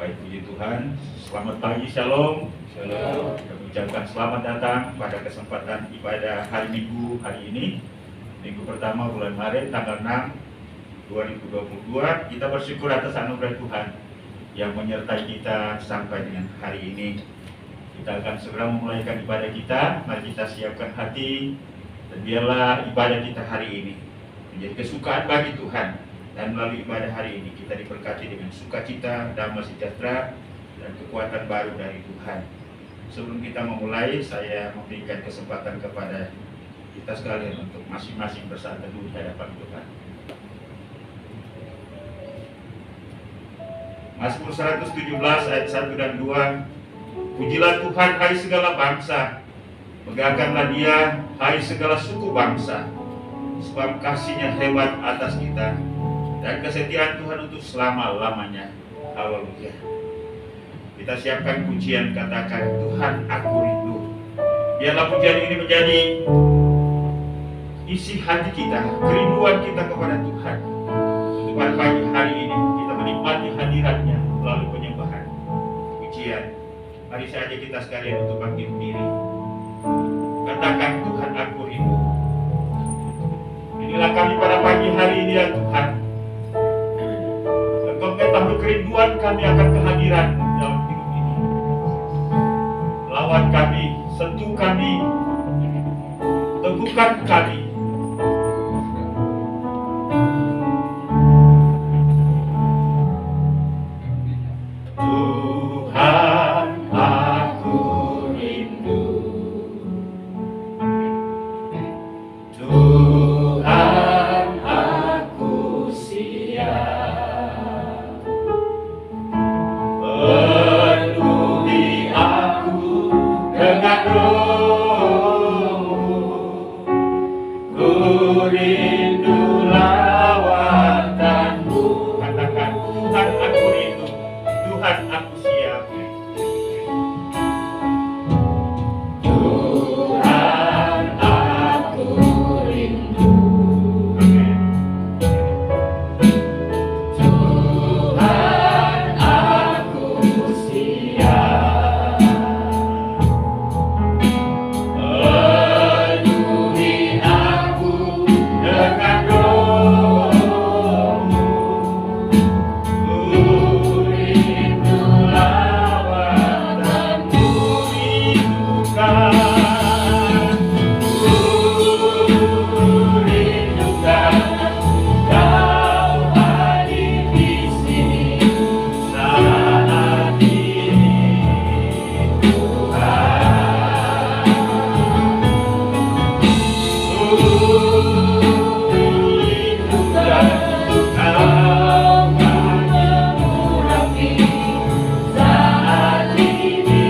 Baik, puji Tuhan. Selamat pagi, Shalom. Shalom. Kami ucapkan selamat datang pada kesempatan ibadah hari Minggu hari ini. Minggu pertama bulan Maret tanggal 6 2022. Kita bersyukur atas anugerah Tuhan yang menyertai kita sampai dengan hari ini. Kita akan segera memulaikan ibadah kita. Mari kita siapkan hati dan biarlah ibadah kita hari ini menjadi kesukaan bagi Tuhan. Dan melalui ibadah hari ini kita diberkati dengan sukacita, damai sejahtera, dan kekuatan baru dari Tuhan. Sebelum kita memulai, saya memberikan kesempatan kepada kita sekalian untuk masing-masing bersaat teduh di hadapan Tuhan. Mazmur 117 ayat 1 dan 2. Pujilah Tuhan, hai segala bangsa, megahkanlah Dia, hai segala suku bangsa, sebab kasih-Nya hebat atas kita, dan kesetiaan Tuhan untuk selama-lamanya. Haleluya. Kita siapkan pujian, katakan, Tuhan aku rindu. Biarlah pujian ini menjadi isi hati kita, kerinduan kita kepada Tuhan. Untuk pada pagi hari ini kita menikmati hadirat-Nya melalui penyembahan, pujian. Mari saja kita sekalian untuk bangkit berdiri. Katakan, Tuhan aku rindu. Inilah kami pada pagi hari ini ya Tuhan. Mengetahui kerinduan kami akan kehadiran dalam hidup ini. Lawan kami, sentuh kami, teguhkan kami. Tuhan, aku rindu. Tuhan, aku siap. Penuhi aku dengan roh-Mu, ku rindu lawatan-Mu. Katakan, Tuhan aku rindu, Tuhan aku siap. Tuhan aku rindu. Amen. Tuhan aku siap. Penuhi aku dengan roh-Mu, ku rindu lawatan-Mu. Rindukan, Kau hadir di sini saat ini, Tuhan. Rindukan, Kau menyembuhkan saat ini.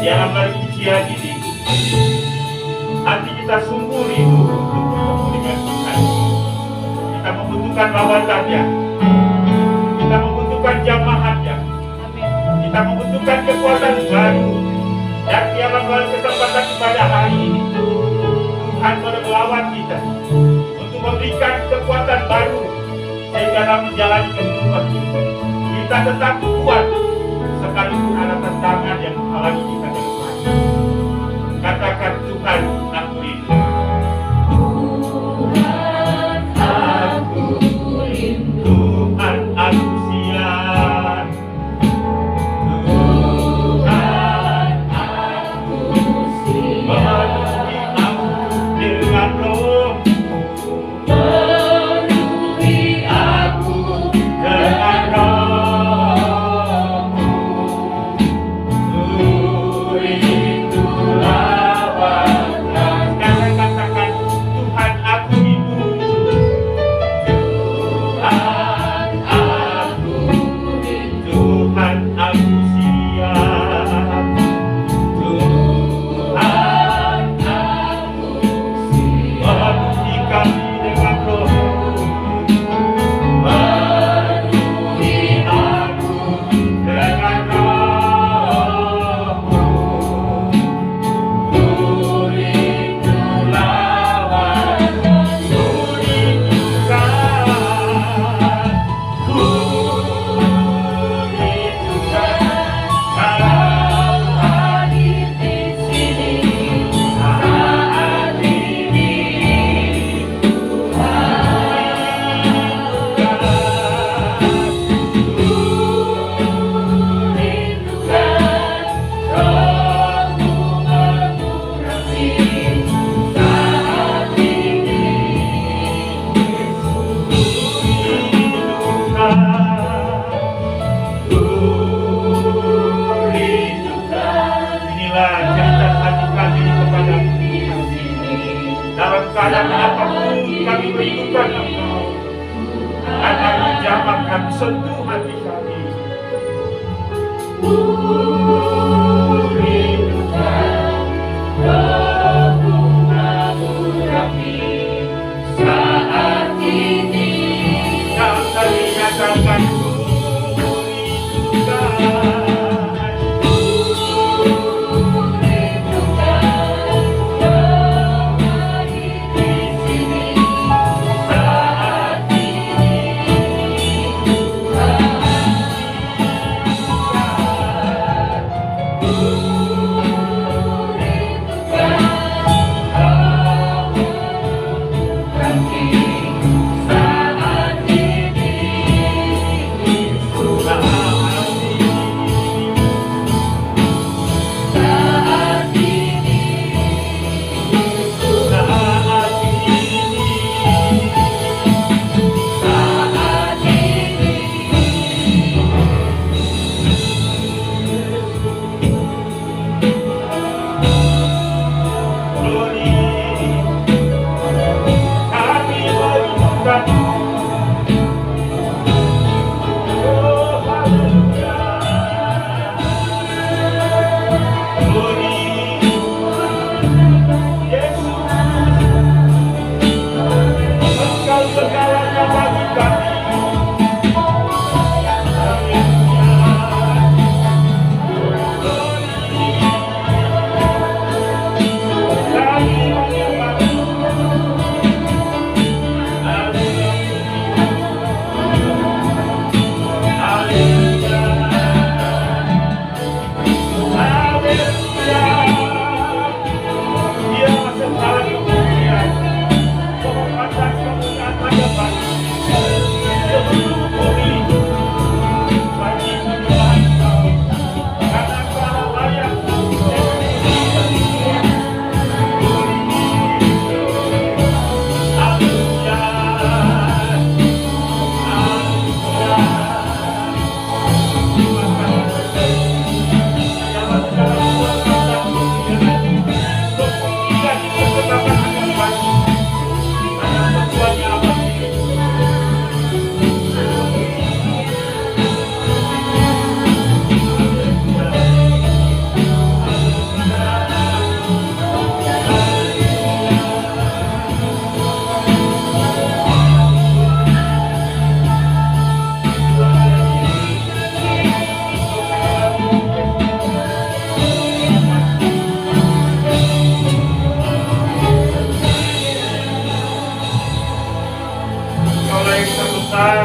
Jangan lagi pujian ini. Hati kita sungguh rindu untuk bertemu dengan Tuhan. Kita membutuhkan lawatannya. Kita membutuhkan jamahannya. Kita membutuhkan kekuatan baru. Dan biarlah melalui kesempatan ibadah hari ini, Tuhan melawat kita untuk memberikan kekuatan baru sehingga dalam menjalani kehidupan kita tetap kuat sekalipun ada tantangan yang menghalangi kita ke depan. Katakan, Tuhan aku rindu. Tuhan aku rindu. Tuhan aku siap. Tuhan aku siap. Penuhi aku dengan roh-Mu. Penuhi aku dengan roh-Mu. Ku rindu lawatan. keadaan apapun kami merindukan Engkau. Anak jamah kami, sentuh hati kami. Rindukan Rohmu mengurapi saat ini. Yang kami nyatakan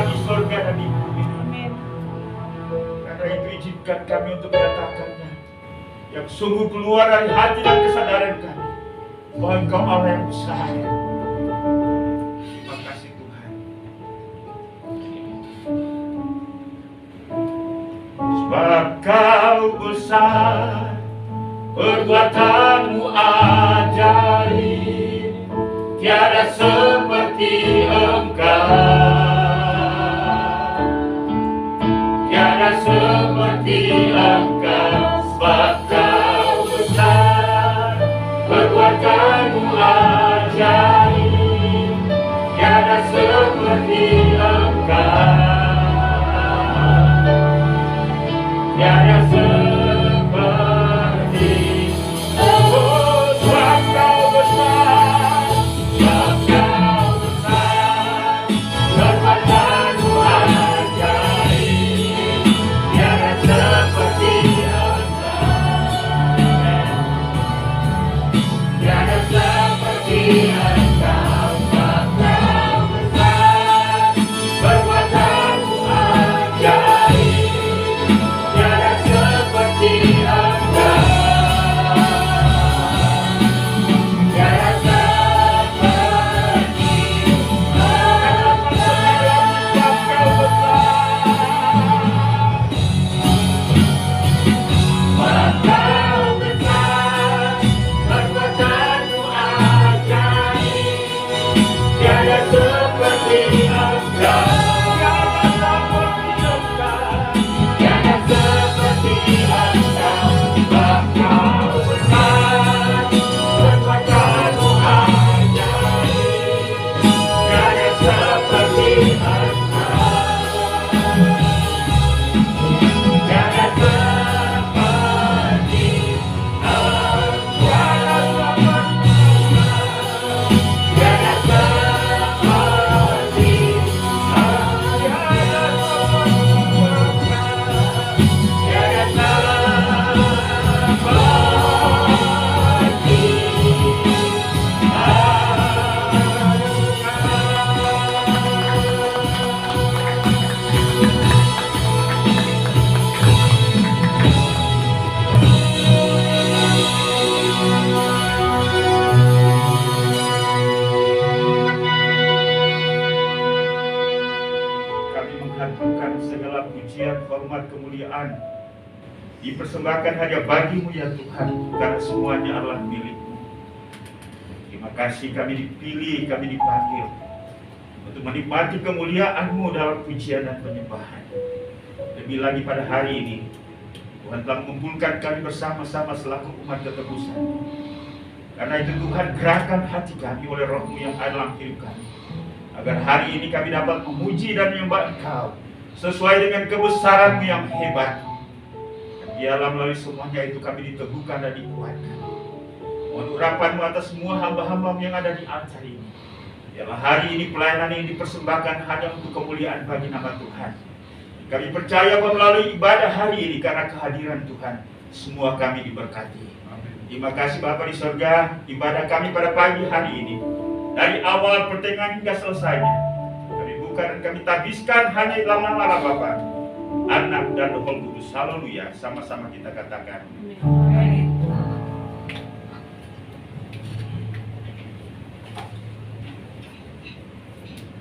di surga dan di bumi. Amin. Karena itu izinkan kami untuk menyatakannya yang sungguh keluar dari hati dan kesadaran kami bahwa Engkau Allah yang besar. Terima kasih Tuhan. Sebab Kau besar, perbuatanmu ajaib, tiada seperti Engkau. Seperti Engkau, sebab Kau besar, perbuatanmu ajaib, tiada seperti Engkau, tiada seperti. Oh, sebab Kau besar, sebab Kau besar, perbuatanmu kemuliaan dipersembahkan hanya bagi-Mu ya Tuhan, karena semuanya adalah milik-Mu. Terima kasih kami dipilih, kami dipanggil untuk menikmati kemuliaan-Mu dalam pujian dan penyembahan. Lebih lagi pada hari ini, Tuhan telah mengumpulkan kami bersama-sama selaku umat ketebusan. Karena itu Tuhan, gerakan hati kami oleh Roh-Mu yang ada dalam hidup kami, agar hari ini kami dapat memuji dan menyembah Engkau sesuai dengan kebesaran-Mu yang hebat. Biarlah melalui semuanya itu kami diteguhkan dan dikuatkan. Mohon urapan-Mu atas semua hamba-hamba-Mu yang ada di altar ini. Biarlah hari ini pelayanan ini dipersembahkan hanya untuk kemuliaan bagi nama Tuhan. Kami percaya bahwa melalui ibadah hari ini, karena kehadiran Tuhan, semua kami diberkati. Terima kasih Bapa di surga, ibadah kami pada pagi hari ini, dari awal pertengahan hingga selesainya, kami buka dan kami tabiskan hanya dalam nama Bapa, Anak dan Roh Kudus. Haleluya. Sama-sama kita katakan.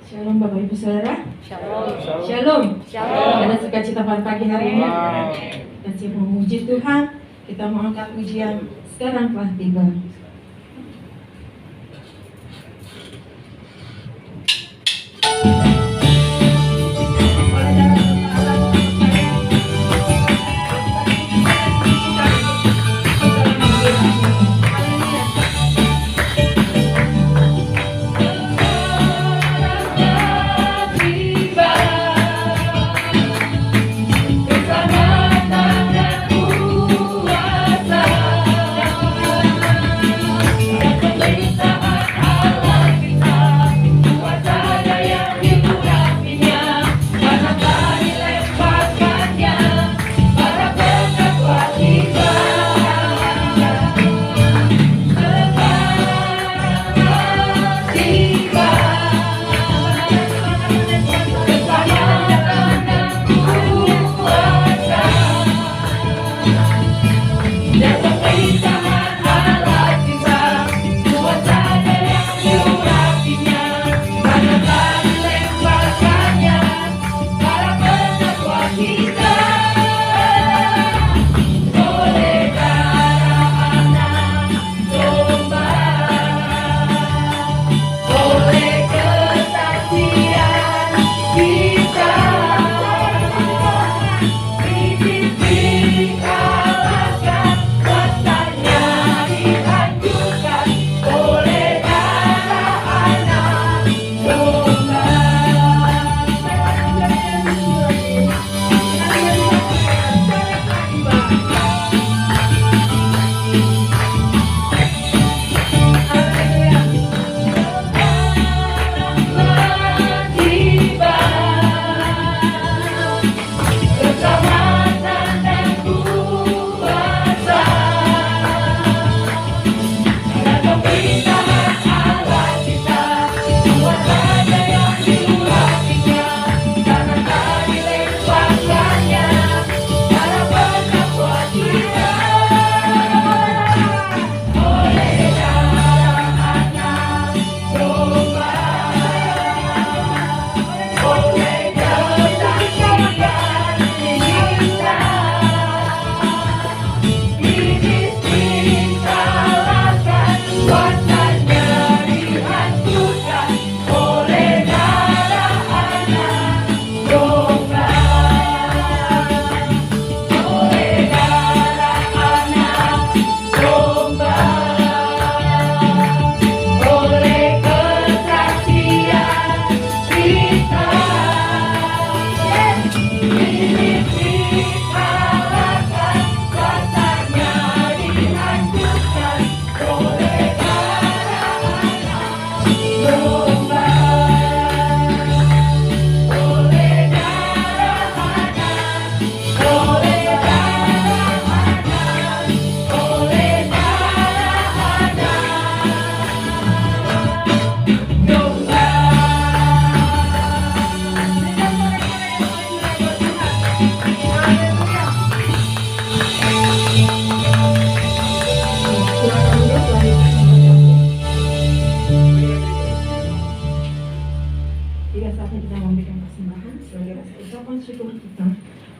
Shalom Bapak Ibu Saudara. Shalom. Shalom. Shalom. Ada sukacita pada pagi hari ini. Kita siap memuji Tuhan. Kita mau angkat pujian sekarang telah tiba.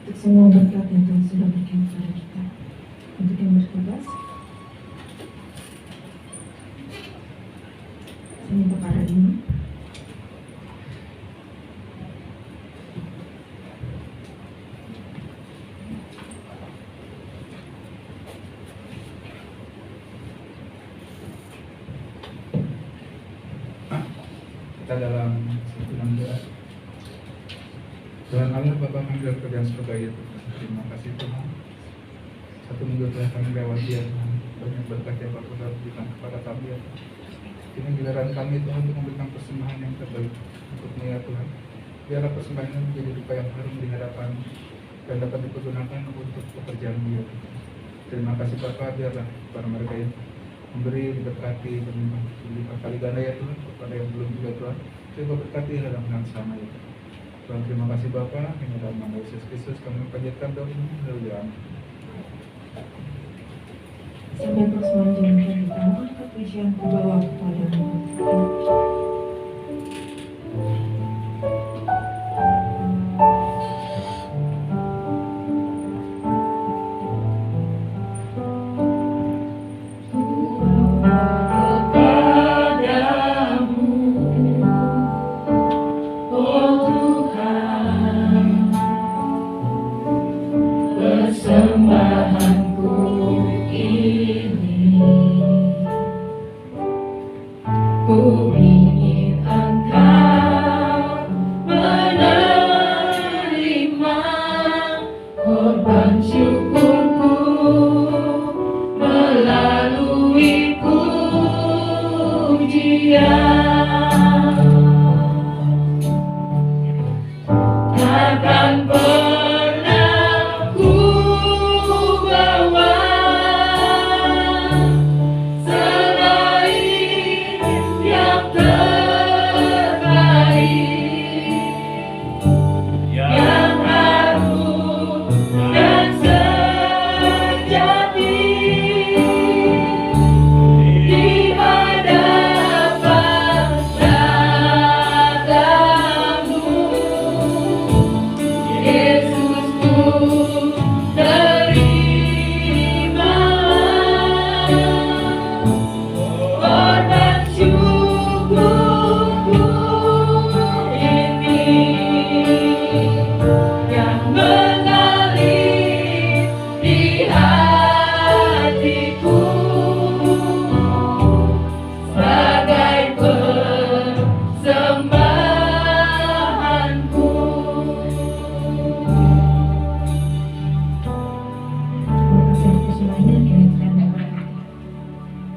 untuk semua berkat yang Tuhan sudah berikan kepada kita. Untuk yang bertugas, saya minta para imam. Kita dalam satu doa. Tuhan Allah Bapa kami dalam kerjaan surga ya Tuhan. Terima kasih Tuhan. Satu minggu telah kami lewati ya Tuhan. Banyak berkat yang Bapak telah berikan kepada kami ya Tuhan. Kini giliran kami Tuhan untuk memberikan persembahan yang terbaik untuk-Mu ya Tuhan. Biarlah persembahan ini menjadi duka yang harum di hadapan dan dapat dipergunakan untuk pekerjaan-Mu ya Tuhan. Terima kasih Bapak, biarlah para mereka yang memberi, diberkati, berlimpah kali ganda ya Tuhan. Kepada yang belum juga Tuhan, coba berkati dalam dengan sama ya Tuhan. Tuhan terima kasih Bapa, yang dalam nama Yesus Kristus kami panjatkan doa ini. Haleluya. Sampai persembahan jemaat kita angkat pujian kubawa kepada-Mu. Ku ingin Engkau menerima korban syukurku melalui pujian. Takkan pernah ku bawa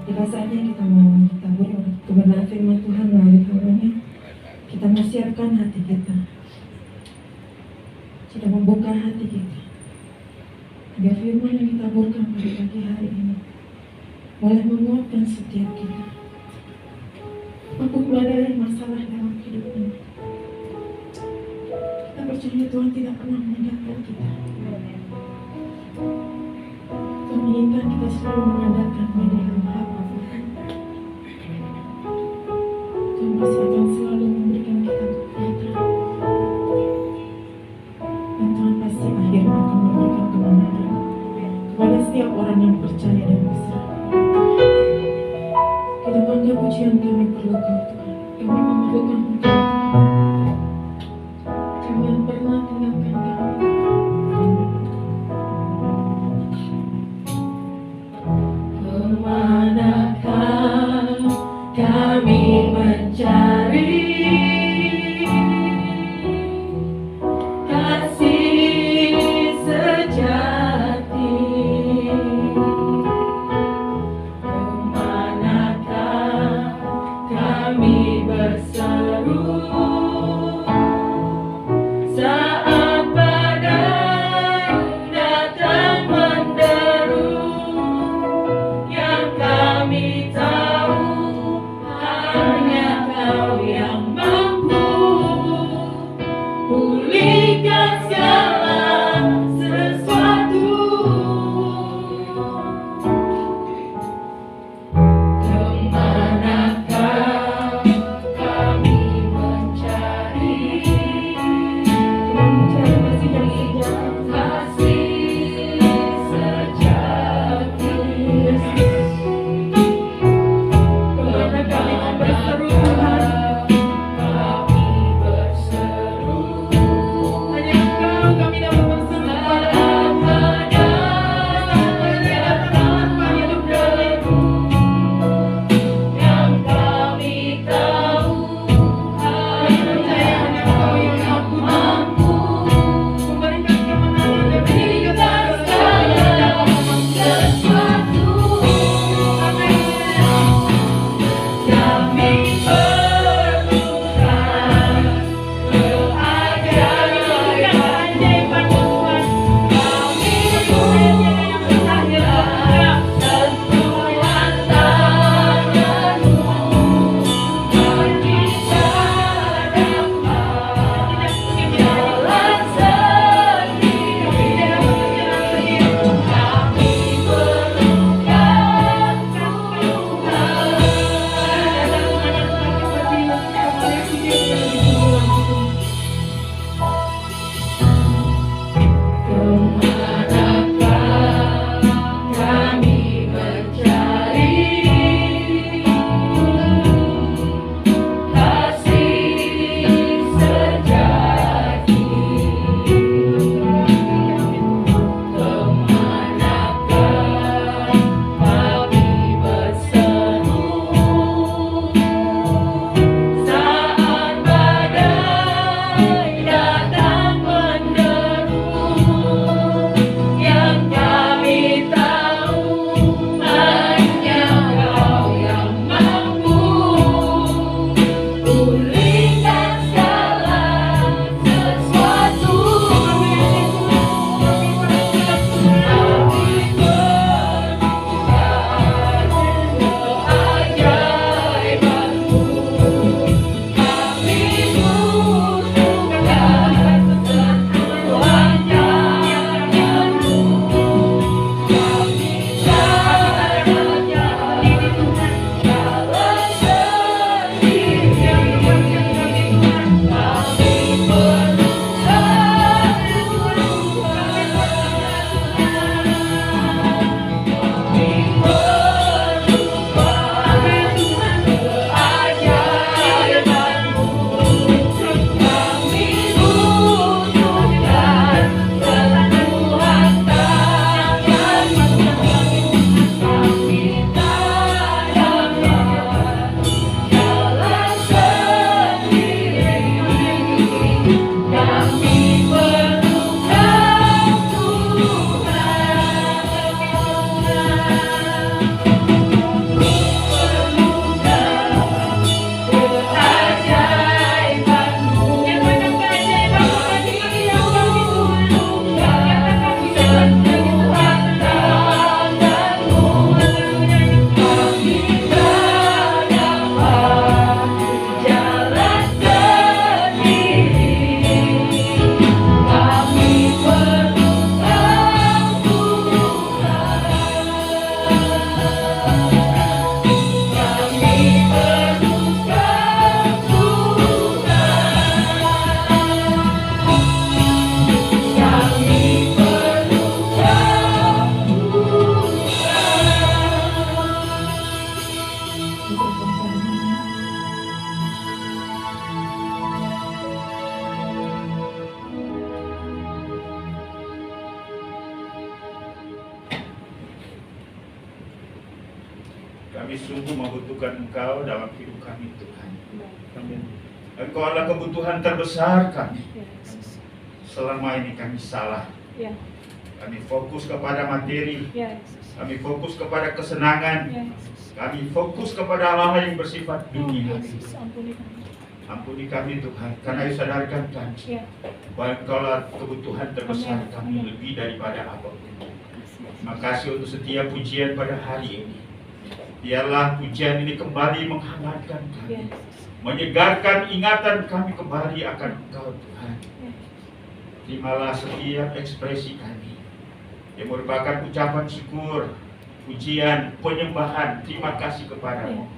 Tiba saatnya kita mau tabur kebenaran firman Tuhan melalui hamba-Nya. Kita mau siapkan hati kita, kita membuka hati kita, agar firman yang ditaburkan pada pagi hari ini boleh menguatkan setiap kita untuk meladani masalah dalam hidup ini. Kita percaya Tuhan tidak pernah meninggalkan kita. Tuhan menginginkan kita selalu mengandalkan pada hamba-Nya. Tuhan masih akan selalu memberikan kita kekuatan. Dan Tuhan pasti akhirnya akan memberikan kemenangan kepada setiap orang yang percaya dan berserah. Kita bangga pujian kami perlu Kau Tuhan. Kami memerlukan Engkau Tuhan. Jangan pernah tinggalkan kami. Kemanakah kami mencari kasih sejati? Kemanakah kami berseru Kami sungguh membutuhkan Engkau dalam hidup kami Tuhan. Amin. Engkau adalah kebutuhan terbesar kami. Ya, Yesus. Selama ini kami salah. Ya, Kami fokus kepada materi. ya, Yesus. Kami fokus kepada kesenangan. Ya, Yesus. Kami fokus kepada hal-hal yang bersifat Oh, dunia. Yesus, ampuni kami. Ampuni kami Tuhan, karena sadarkan kami Ya, bahwa Engkaulah kebutuhan terbesar Amin. kami Amin. lebih daripada apapun. Terima kasih untuk setiap pujian pada hari ini. Biarlah pujian ini kembali menghangatkan ya, kami, Yesus. menyegarkan ingatan kami kembali akan Engkau Tuhan. Ya, Terimalah setiap ekspresi kami yang merupakan ucapan syukur, pujian, penyembahan, terima kasih kepadamu.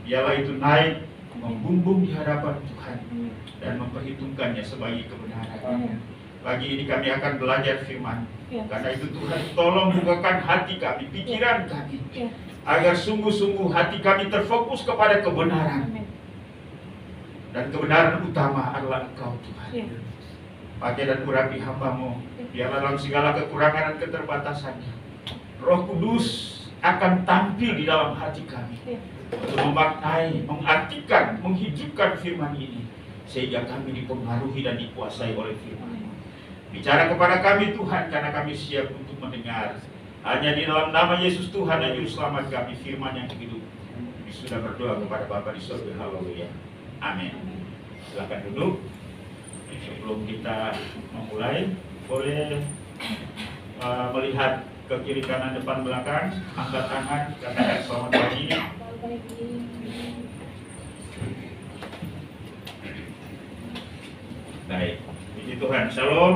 Biarlah itu naik, membumbung di hadapan Tuhan amin. dan memperhitungkannya sebagai kebenaran. Amin. Pagi ini kami akan belajar firman. Ya, Karena itu Tuhan tolong bukakan hati kami, pikiran kami, ya, agar sungguh-sungguh hati kami terfokus kepada kebenaran. amin. Dan kebenaran utama adalah Engkau Tuhan. Ya, Pakai dan urapi hamba-Mu, biarlah dalam segala kekurangan dan keterbatasannya, Roh Kudus akan tampil di dalam hati kami ya, untuk memaknai, mengartikan, menghidupkan firman ini, sehingga kami dipengaruhi dan dikuasai oleh firman. Bicara kepada kami Tuhan, karena kami siap untuk mendengar. Hanya di dalam nama Yesus Tuhan dan Juru Selamat kami, firman yang hidup. Kami sudah berdoa kepada Bapa di surga. Haleluya. Amin. Silakan duduk. Sebelum kita memulai, boleh melihat ke kiri kanan depan belakang, angkat tangan, katakan selamat pagi. Baik, puji Tuhan. Shalom.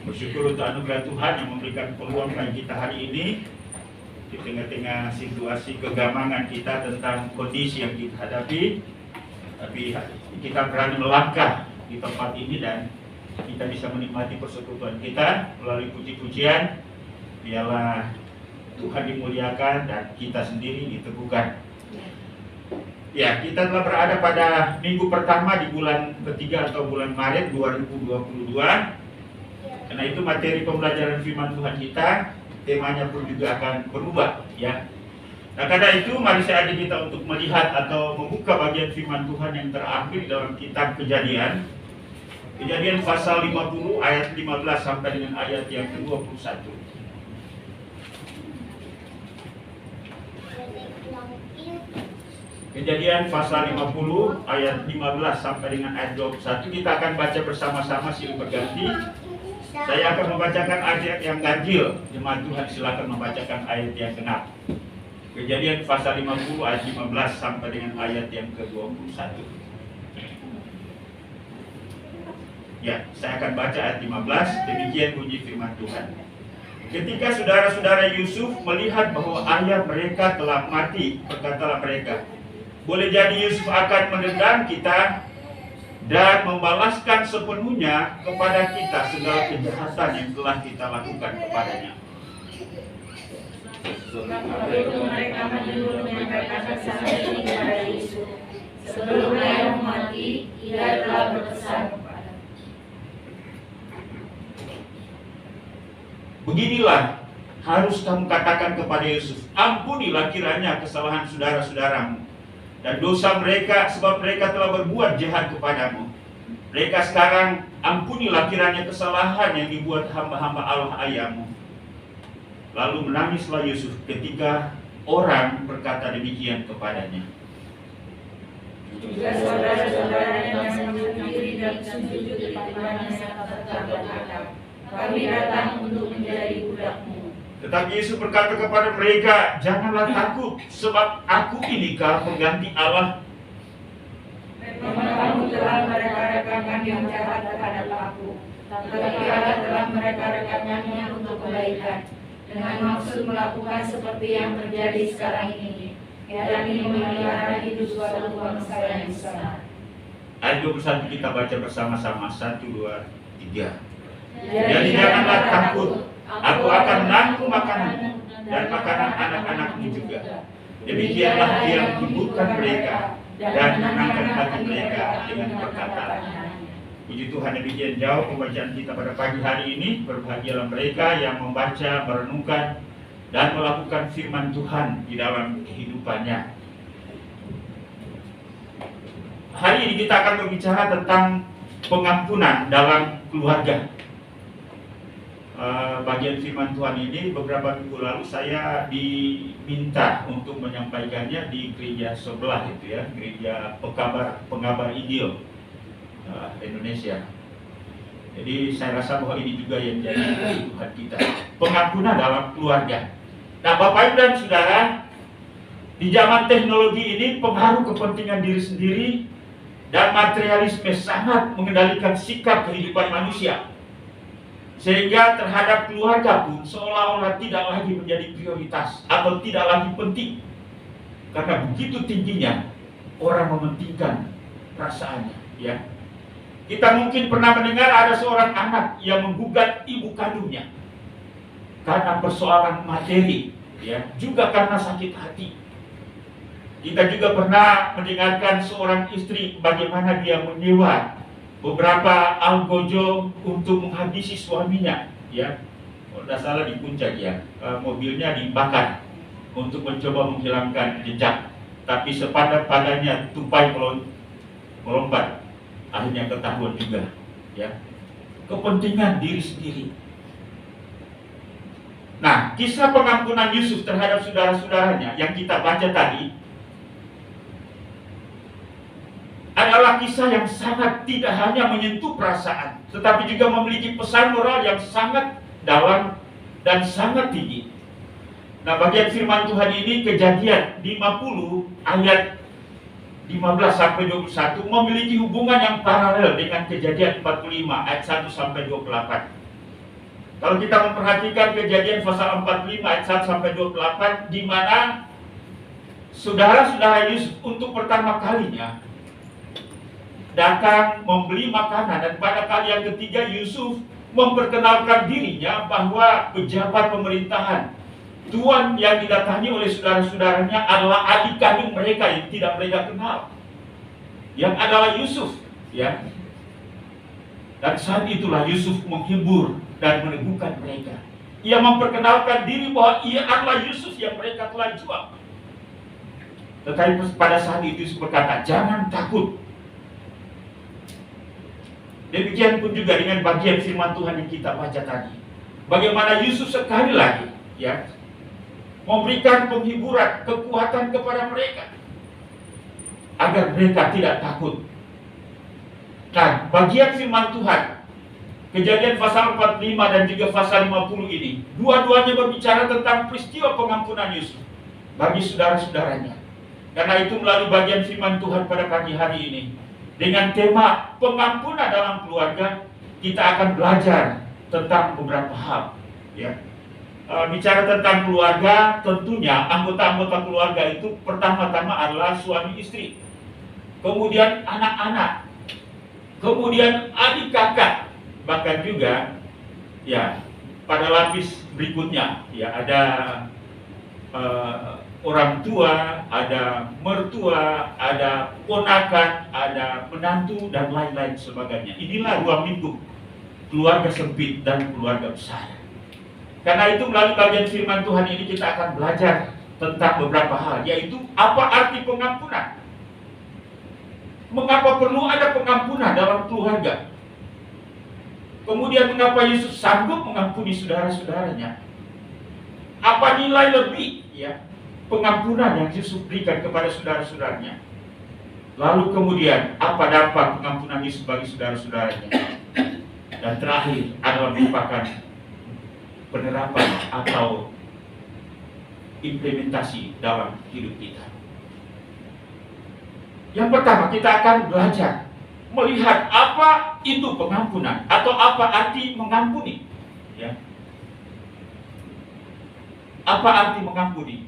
Bersyukur untuk anugerah Tuhan yang memberikan peluang bagi kita hari ini di tengah-tengah situasi kegamangan kita tentang kondisi yang kita hadapi, tapi kita berani melangkah di tempat ini dan kita bisa menikmati persekutuan kita melalui puji-pujian. Biarlah Tuhan dimuliakan dan kita sendiri diteguhkan. Ya, kita telah berada pada minggu pertama di bulan ketiga atau bulan Maret 2022. Karena itu materi pembelajaran firman Tuhan kita, temanya pun juga akan berubah, ya. Nah, karena itu mari saya ajak kita untuk melihat atau membuka bagian firman Tuhan yang terambil di dalam kitab Kejadian. Kejadian pasal 50 ayat 15 sampai dengan ayat yang ke-21. Kejadian pasal 50 ayat 15 sampai dengan ayat 21. Kita akan baca bersama-sama silih berganti. Saya akan membacakan ayat yang ganjil. Jemaat Tuhan silakan membacakan ayat yang genap. Kejadian pasal 50 ayat 15 sampai dengan ayat yang ke-21. Ya, saya akan baca ayat 15. Demikian bunyi firman Tuhan. Ketika saudara-saudara Yusuf melihat bahwa ayah mereka telah mati, berkatalah mereka, boleh jadi Yusuf akan mendendam kita dan membalaskan sepenuhnya kepada kita segala kejahatan yang telah kita lakukan kepadanya. Begitu mereka menyuruh menyampaikan pesan ini kepada Yusuf. Sebelum ayah mati, ia telah berpesan kepada. Beginilah harus kamu katakan kepada Yusuf, ampunilah kiranya kesalahan saudara-saudaramu dan dosa mereka, sebab mereka telah berbuat jahat kepadamu. Mereka sekarang ampunilah kiranya kesalahan yang dibuat hamba-hamba Allah ayahmu. Lalu menangislah Yusuf ketika orang berkata demikian kepadanya. Juga saudara-saudaranya yang menyebut diri dan sujud di depannya serta berkata, kami datang untuk menjadi budakmu. Tetapi Yesus berkata kepada mereka, janganlah takut, sebab aku inikah pengganti Allah. Memang kamu telah mereka-rekakan yang jahat terhadap aku, tetapi Allah telah mereka-rekakannya untuk kebaikan, dengan maksud melakukan seperti yang terjadi sekarang ini, yakni memelihara hidup suatu bangsa yang besar. Ayat 21 kita baca bersama-sama, 1, 2, 3. Jadi janganlah takut, aku akan menanggung makananmu dan makanan anak-anakmu juga. Demikianlah dia menyembuhkan mereka dan menenangkan hati mereka dengan perkataan. Puji Tuhan, demikian jauh pembacaan kita pada pagi hari ini. Berbahagialah mereka yang membaca, merenungkan dan melakukan firman Tuhan di dalam kehidupannya. Hari ini kita akan berbicara tentang pengampunan dalam keluarga. Bagian firman Tuhan ini beberapa minggu lalu saya diminta untuk menyampaikannya di gereja sebelah itu ya, gereja Pengabar Injil Indonesia. Jadi saya rasa bahwa ini juga yang jadi kebutuhan kita, pengampunan dalam keluarga. Nah, Bapak Ibu dan Saudara, di zaman teknologi ini pengaruh kepentingan diri sendiri dan materialisme sangat mengendalikan sikap kehidupan manusia. Sehingga terhadap keluarga pun seolah-olah tidak lagi menjadi prioritas atau tidak lagi penting. Karena begitu tingginya orang mementingkan perasaannya, ya. Kita mungkin pernah mendengar ada seorang anak yang menggugat ibu kandungnya karena persoalan materi, ya, juga karena sakit hati. Kita juga pernah mendengarkan seorang istri bagaimana dia menyewa beberapa algojo untuk menghabisi suaminya, ya. Kalau tidak salah di Puncak ya, mobilnya dibakar untuk mencoba menghilangkan jejak, tapi sepadan-padannya tupai melompat, akhirnya ketahuan juga, ya. Kepentingan diri sendiri. Nah, kisah pengampunan Yusuf terhadap saudara-saudaranya yang kita baca tadi adalah kisah yang sangat tidak hanya menyentuh perasaan, tetapi juga memiliki pesan moral yang sangat dalam dan sangat tinggi. Nah, bagian firman Tuhan ini Kejadian 50 ayat 15 sampai 21 memiliki hubungan yang paralel dengan Kejadian 45 ayat 1 sampai 28. Kalau kita memperhatikan Kejadian pasal 45 ayat 1 sampai 28, di mana saudara-saudara Yusuf untuk pertama kalinya datang membeli makanan, dan pada kali yang ketiga Yusuf memperkenalkan dirinya bahwa pejabat pemerintahan tuan yang didatangi oleh saudara-saudaranya adalah adik kandung mereka yang tidak mereka kenal, yang adalah Yusuf, ya. Dan saat itulah Yusuf menghibur dan meneguhkan mereka. Ia memperkenalkan diri bahwa ia adalah Yusuf yang mereka telah jual. Tetapi pada saat itu Yusuf berkata, jangan takut. Demikian pun juga dengan bagian firman Tuhan yang kita baca tadi. Bagaimana Yusuf sekali lagi, ya, memberikan penghiburan, kekuatan kepada mereka agar mereka tidak takut. Nah, bagian firman Tuhan Kejadian pasal 45 dan juga pasal 50 ini, dua-duanya berbicara tentang peristiwa pengampunan Yusuf bagi saudara-saudaranya. Karena itu melalui bagian firman Tuhan pada pagi hari ini, dengan tema pengampunan dalam keluarga, kita akan belajar tentang beberapa hal, ya. Bicara tentang keluarga, tentunya anggota-anggota keluarga itu pertama-tama adalah suami istri, kemudian anak-anak, kemudian adik kakak, bahkan juga, ya, pada lapis berikutnya, ya, ada orang tua, ada mertua, ada ponakan, ada menantu, dan lain-lain sebagainya. Inilah ruang lingkup keluarga sempit dan keluarga besar. Karena itu melalui bagian firman Tuhan ini kita akan belajar tentang beberapa hal, yaitu apa arti pengampunan. Mengapa perlu ada pengampunan dalam keluarga? Kemudian mengapa Yesus sanggup mengampuni saudara-saudaranya? Apa nilai lebih, ya, pengampunan yang Yesus berikan kepada saudara-saudaranya? Lalu kemudian apa dampak pengampunan Yesus bagi saudara-saudaranya? Dan terakhir adalah merupakan penerapan atau implementasi dalam hidup kita. Yang pertama, kita akan belajar melihat apa itu pengampunan atau apa arti mengampuni, ya. Apa arti mengampuni?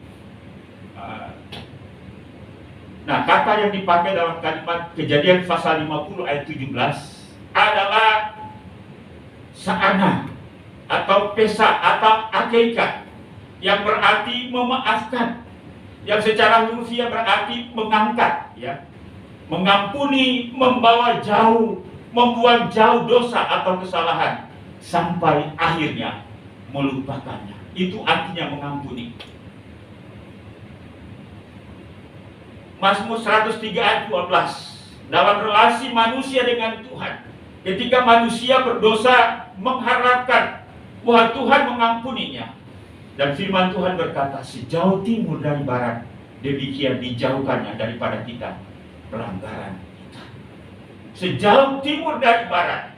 Nah, kata yang dipakai dalam kalimat Kejadian pasal 50 ayat 17 adalah sa'ana atau pesa atau akikah, yang berarti memaafkan, yang secara hurufiah berarti mengangkat, ya. Mengampuni, membawa jauh, membuang jauh dosa atau kesalahan sampai akhirnya melupakannya. itu artinya mengampuni. Mazmur 103 ayat 12. Dalam relasi manusia dengan Tuhan, ketika manusia berdosa mengharapkan bahwa Tuhan mengampuninya, dan firman Tuhan berkata, sejauh timur dari barat, demikian dijauhkannya daripada kita pelanggaran kita. Sejauh timur dari barat,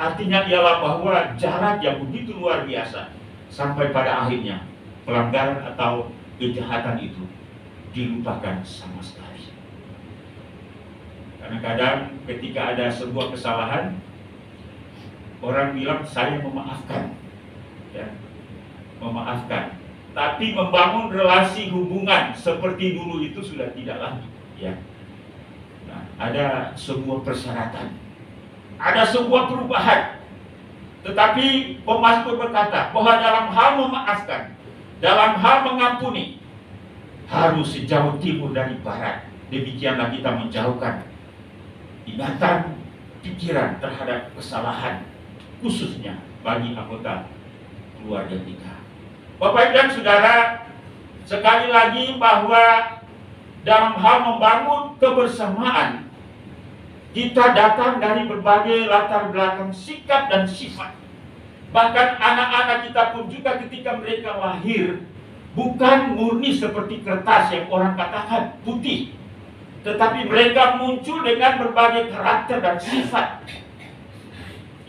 artinya ialah bahwa jarak yang begitu luar biasa, sampai pada akhirnya pelanggaran atau kejahatan itu dilupakan sama sekali. Kadang-kadang ketika ada sebuah kesalahan, orang bilang saya memaafkan, ya, memaafkan. Tapi membangun relasi hubungan seperti dulu itu sudah tidak lagi, ya. Nah, ada sebuah persyaratan, ada sebuah perubahan. Tetapi pemazmur berkata bahwa dalam hal memaafkan, dalam hal mengampuni, harus sejauh timur dari barat. Demikianlah kita menjauhkan ingatan, pikiran terhadap kesalahan, khususnya bagi anggota keluarga kita. Bapak Ibu dan Saudara, sekali lagi bahwa dalam hal membangun kebersamaan, kita datang dari berbagai latar belakang sikap dan sifat. Bahkan anak-anak kita pun juga ketika mereka lahir, bukan murni seperti kertas yang orang katakan putih, tetapi mereka muncul dengan berbagai karakter dan sifat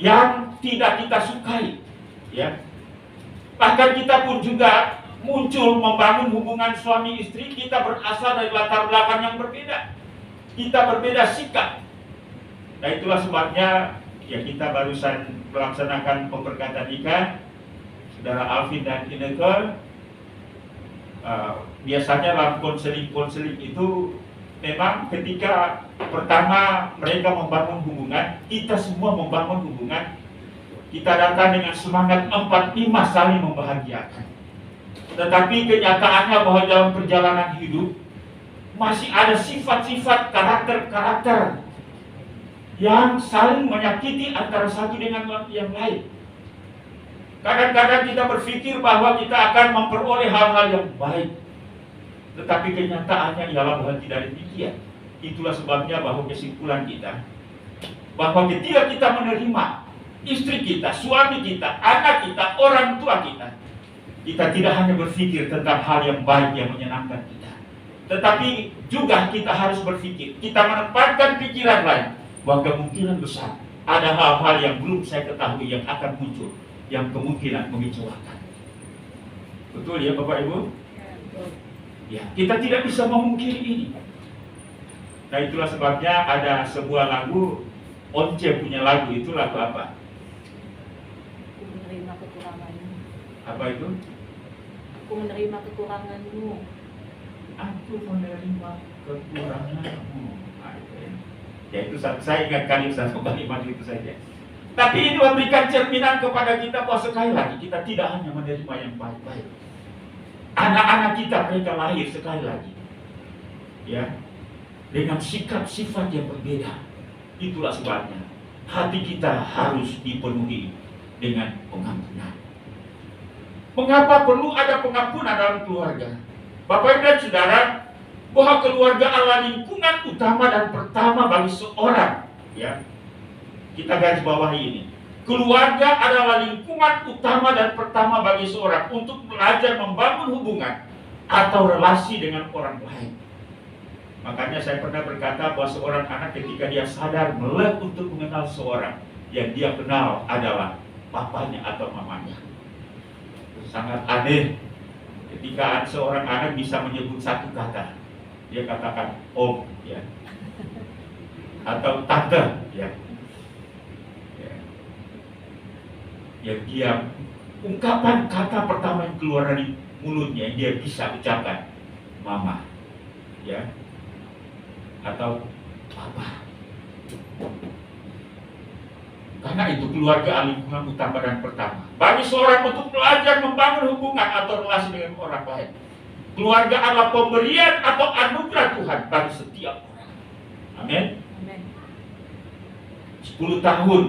yang tidak kita sukai, ya. Bahkan kita pun juga muncul membangun hubungan suami istri, kita berasal dari latar belakang yang berbeda, kita berbeda sikap. Nah, itulah sebabnya ya kita barusan melaksanakan pemberkatan nikah Saudara Alvin dan Ineke. Biasanya dalam konseling itu memang ketika pertama mereka membangun hubungan, kita semua membangun hubungan, kita datang dengan semangat 4-5 saling membahagiakan. Tetapi kenyataannya bahwa dalam perjalanan hidup masih ada sifat-sifat, karakter-karakter yang saling menyakiti antara satu dengan yang lain. Kadang-kadang kita berpikir bahwa kita akan memperoleh hal-hal yang baik, tetapi kenyataannya ialah bahwa tidak demikian. Itulah sebabnya bahwa kesimpulan kita, bahwa ketika kita menerima istri kita, suami kita, anak kita, orang tua kita, kita tidak hanya berpikir tentang hal yang baik yang menyenangkan kita, tetapi juga kita harus berpikir, kita menempatkan pikiran lain, bahwa kemungkinan besar ada hal-hal yang belum saya ketahui yang akan muncul, yang kemungkinan mengecewakan. Betul ya Bapak Ibu? Ya, kita tidak bisa memungkiri ini. Nah, itulah sebabnya ada sebuah lagu, Once punya lagu, itu lagu apa? Aku menerima kekuranganmu. Apa itu? Aku menerima kekuranganmu. Aku menerima kekuranganmu. Ya, itu saya ingatkan satu kalimat itu saja. Tapi ini memberikan cerminan kepada kita bahwa sekali lagi kita tidak hanya menerima yang baik-baik. Anak-anak kita mereka lahir sekali lagi, ya, dengan sikap sifat yang berbeda. Itulah sebabnya hati kita harus dipenuhi dengan pengampunan. Mengapa perlu ada pengampunan dalam keluarga? Bapak Ibu dan Saudara, bahwa keluarga adalah lingkungan utama dan pertama bagi seorang, ya. Kita garis bawahi ini. Keluarga adalah lingkungan utama dan pertama bagi seorang untuk belajar membangun hubungan atau relasi dengan orang lain. Makanya saya pernah berkata bahwa seorang anak ketika dia sadar melek untuk mengenal seorang, yang dia kenal adalah papanya atau mamanya. Sangat aneh ketika seorang anak bisa menyebut satu kata. Dia katakan om, ya, atau tante, ya. Yang dia ungkapan kata pertama yang keluar dari mulutnya yang dia bisa ucapkan mama, ya, atau papa. Karena itu keluarga lingkungan utama dan pertama bagi seorang untuk belajar membangun hubungan atau relasi dengan orang lain. Keluarga adalah pemberian atau anugerah Tuhan bagi setiap orang. Amin. 10 tahun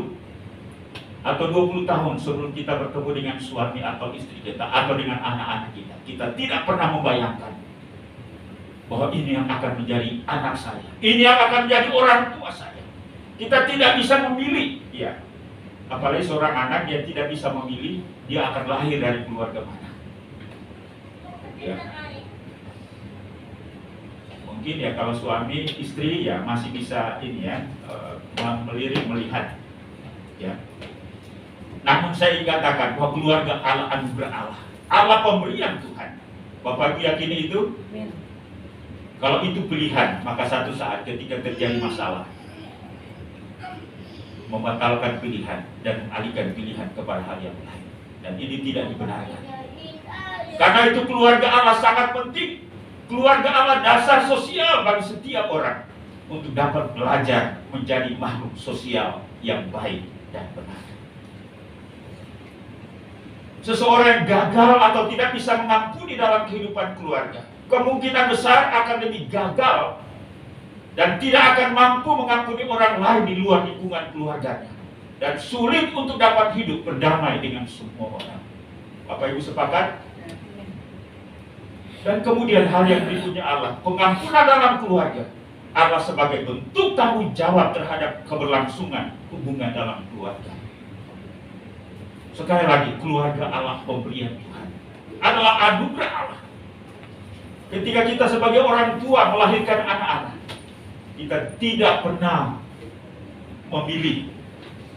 atau 20 tahun sebelum kita bertemu dengan suami atau istri kita atau dengan anak-anak kita, kita tidak pernah membayangkan bahwa ini yang akan menjadi anak saya, ini yang akan menjadi orang tua saya. Kita tidak bisa memilih, ya. Apalagi seorang anak yang tidak bisa memilih dia akan lahir dari keluarga mana. Ya. Mungkin ya kalau suami istri ya masih bisa ini ya melirik melihat, ya. Namun saya ingin katakan bahwa keluarga Allah anugerah Allah, Allah pemberian Tuhan. Bapak Ibu yakini itu? Kalau itu pilihan, maka satu saat ketika terjadi masalah, membatalkan pilihan dan mengalihkan pilihan kepada hal yang lain. Dan ini tidak dibenarkan. Karena itu keluarga Allah sangat penting. Keluarga Allah dasar sosial bagi setiap orang untuk dapat belajar menjadi makhluk sosial yang baik dan benar. Seseorang yang gagal atau tidak bisa mengampuni dalam kehidupan keluarga, kemungkinan besar akan lebih gagal dan tidak akan mampu mengampuni orang lain di luar lingkungan keluarganya, dan sulit untuk dapat hidup berdamai dengan semua orang. Bapak Ibu sepakat? Dan kemudian hal yang berikutnya Allah, pengampunan dalam keluarga. Allah sebagai bentuk tanggung jawab terhadap keberlangsungan hubungan dalam keluarga. Sekali lagi, keluarga Allah pemberian Tuhan, adalah anugerah Allah. Ketika kita sebagai orang tua melahirkan anak-anak, kita tidak pernah memilih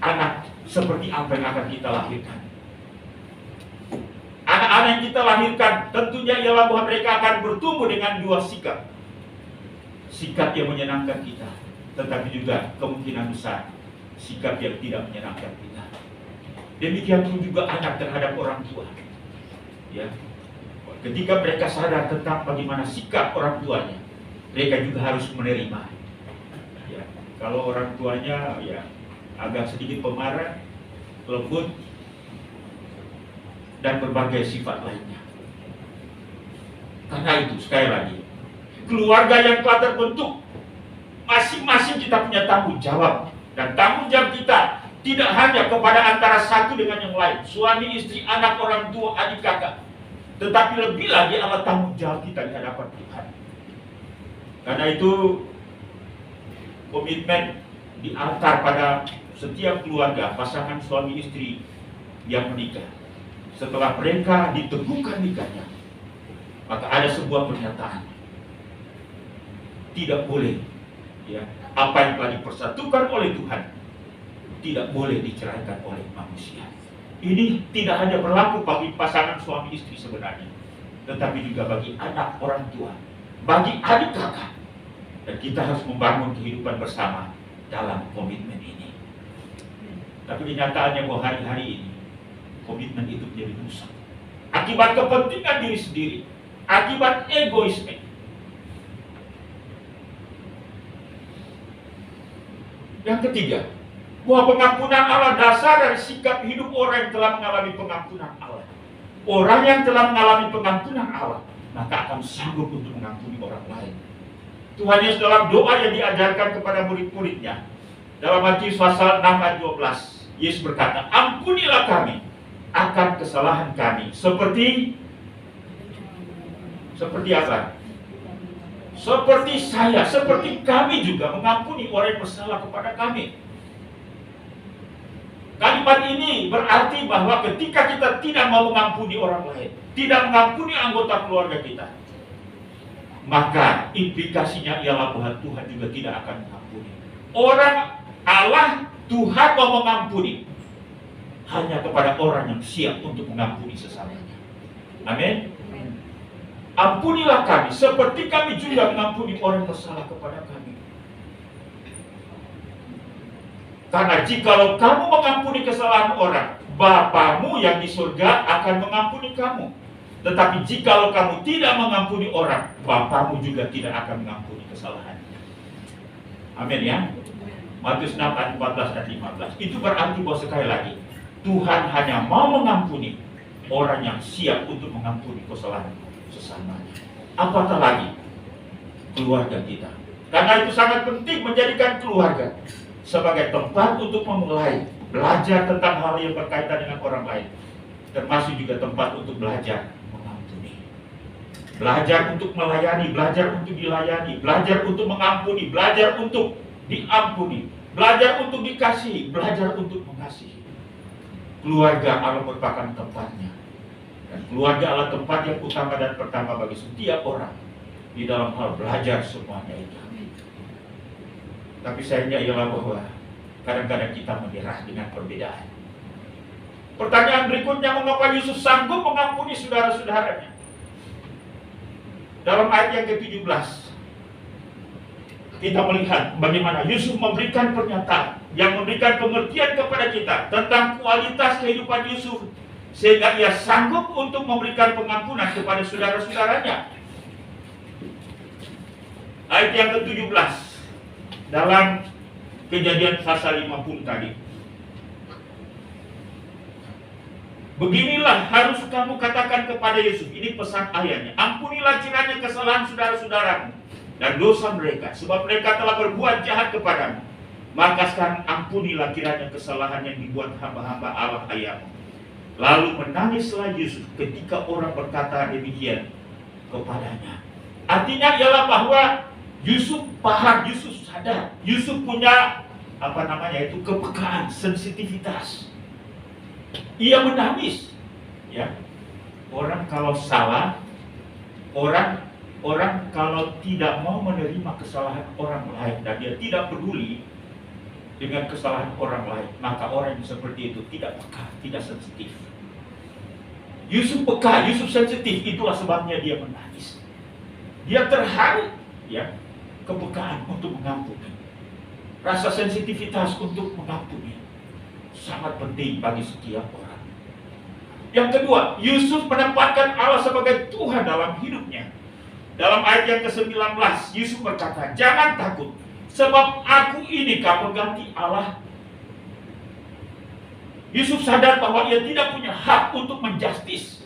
anak seperti apa yang akan kita lahirkan. Anak-anak yang kita lahirkan tentunya ialah bahwa mereka akan bertumbuh dengan dua sikap. Sikap yang menyenangkan kita, tetapi juga kemungkinan besar sikap yang tidak menyenangkan kita. Demikian pun juga anak terhadap orang tua. Ya. Ketika mereka sadar tentang bagaimana sikap orang tuanya, mereka juga harus menerima. Ya. Kalau orang tuanya ya agak sedikit pemarah, lembut, dan berbagai sifat lainnya. Karena itu sekali lagi, keluarga yang telah terbentuk, masing-masing kita punya tanggung jawab, dan tanggung jawab kita tidak hanya kepada antara satu dengan yang lain, suami, istri, anak, orang tua, adik, kakak, tetapi lebih lagi adalah tanggung jawab kita di hadapan Tuhan. Karena itu komitmen diantar pada setiap keluarga, pasangan suami istri yang menikah. Setelah mereka diteguhkan nikahnya, maka ada sebuah pernyataan, tidak boleh, ya, apa yang telah dipersatukan oleh Tuhan tidak boleh diceraikan oleh manusia. Ini tidak hanya berlaku bagi pasangan suami istri sebenarnya, tetapi juga bagi anak orang tua, bagi adik kakak. Dan kita harus membangun kehidupan bersama dalam komitmen ini. Tapi kenyataannya bahwa hari-hari ini komitmen itu menjadi rusak akibat kepentingan diri sendiri, akibat egoisme. Yang ketiga, bahwa pengampunan Allah dasar dari sikap hidup orang yang telah mengalami pengampunan Allah. Orang yang telah mengalami pengampunan Allah, maka akan sanggup untuk mengampuni orang lain. Tuhan Yesus dalam doa yang diajarkan kepada murid-muridnya, dalam Matius pasal 6 ayat 12, Yesus berkata, ampunilah kami akan kesalahan kami. Seperti apa? Seperti saya, seperti kami juga mengampuni orang yang bersalah kepada kami. Kalimat ini berarti bahwa ketika kita tidak mau mengampuni orang lain, tidak mengampuni anggota keluarga kita, maka implikasinya ialah bahwa Tuhan juga tidak akan mengampuni. Orang Allah, Tuhan mau mengampuni hanya kepada orang yang siap untuk mengampuni sesamanya. Amin. Ampunilah kami seperti kami juga mengampuni orang yang bersalah kepada kami. Karena jikalau kamu mengampuni kesalahan orang, Bapamu yang di surga akan mengampuni kamu. Tetapi jikalau kamu tidak mengampuni orang, Bapamu juga tidak akan mengampuni kesalahan. Amin ya. Matius 6 ayat 14 dan 15. Itu berarti bahwa sekali lagi, Tuhan hanya mau mengampuni orang yang siap untuk mengampuni kesalahan sesamanya. Apatah lagi keluarga kita. Karena itu sangat penting menjadikan keluarga sebagai tempat untuk memulai belajar tentang hal yang berkaitan dengan orang lain, termasuk juga tempat untuk belajar mengampuni, belajar untuk melayani, belajar untuk dilayani, belajar untuk mengampuni, belajar untuk diampuni, belajar untuk dikasihi, belajar untuk mengasihi. Keluarga Allah merupakan tempatnya, dan keluarga Allah tempat yang utama dan pertama bagi setiap orang di dalam hal belajar semuanya itu. Tapi sayangnya ialah bahwa kadang-kadang kita menyerah dengan perbedaan. Pertanyaan berikutnya, mengapa Yesus sanggup mengampuni saudara-saudaranya? Dalam ayat yang ke-17 kita melihat bagaimana Yesus memberikan pernyataan yang memberikan pengertian kepada kita tentang kualitas kehidupan Yesus, sehingga ia sanggup untuk memberikan pengampunan kepada saudara-saudaranya. Ayat yang ke-17 dalam Kejadian pasal 50 tadi. Beginilah harus kamu katakan kepada Yesus. Ini pesan ayatnya. Ampunilah kiranya kesalahan saudara-saudaramu dan dosa mereka, sebab mereka telah berbuat jahat kepadamu. Maka sekarang ampunilah kiranya kesalahan yang dibuat hamba-hamba Allah ayahmu. Lalu menangislah Yesus ketika orang berkata demikian kepadanya. Artinya ialah bahwa Yusuf paham, Yusuf sadar, Yusuf punya kepekaan, sensitivitas. Ia menangis, ya. Orang kalau salah, orang kalau tidak mau menerima kesalahan orang lain dan dia tidak peduli dengan kesalahan orang lain, maka orang yang seperti itu tidak peka, tidak sensitif. Yusuf peka, Yusuf sensitif, itulah sebabnya dia menangis. Dia terharu, ya. Kepekaan untuk mengampuni, rasa sensitivitas untuk mengampuni sangat penting bagi setiap orang. Yang kedua, Yusuf menempatkan Allah sebagai Tuhan dalam hidupnya. Dalam ayat yang ke-19, Yusuf berkata, jangan takut, sebab aku ini pengganti Allah. Yusuf sadar bahwa ia tidak punya hak untuk menjustis,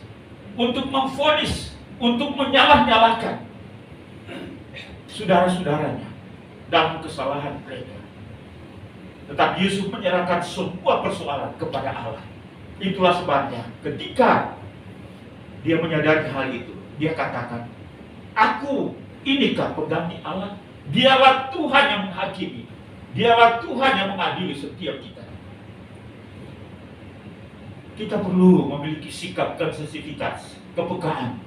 untuk memvonis, untuk menyalah-nyalahkan saudara-saudaranya dalam kesalahan mereka. Tetapi Yusuf menyerahkan semua persoalan kepada Allah. Itulah sebabnya ketika dia menyadari hal itu, dia katakan, aku inikah pengganti Allah? Dialah Tuhan yang menghakimi, dialah Tuhan yang mengadili setiap kita. Kita perlu memiliki sikap sensitivitas, kepekaan,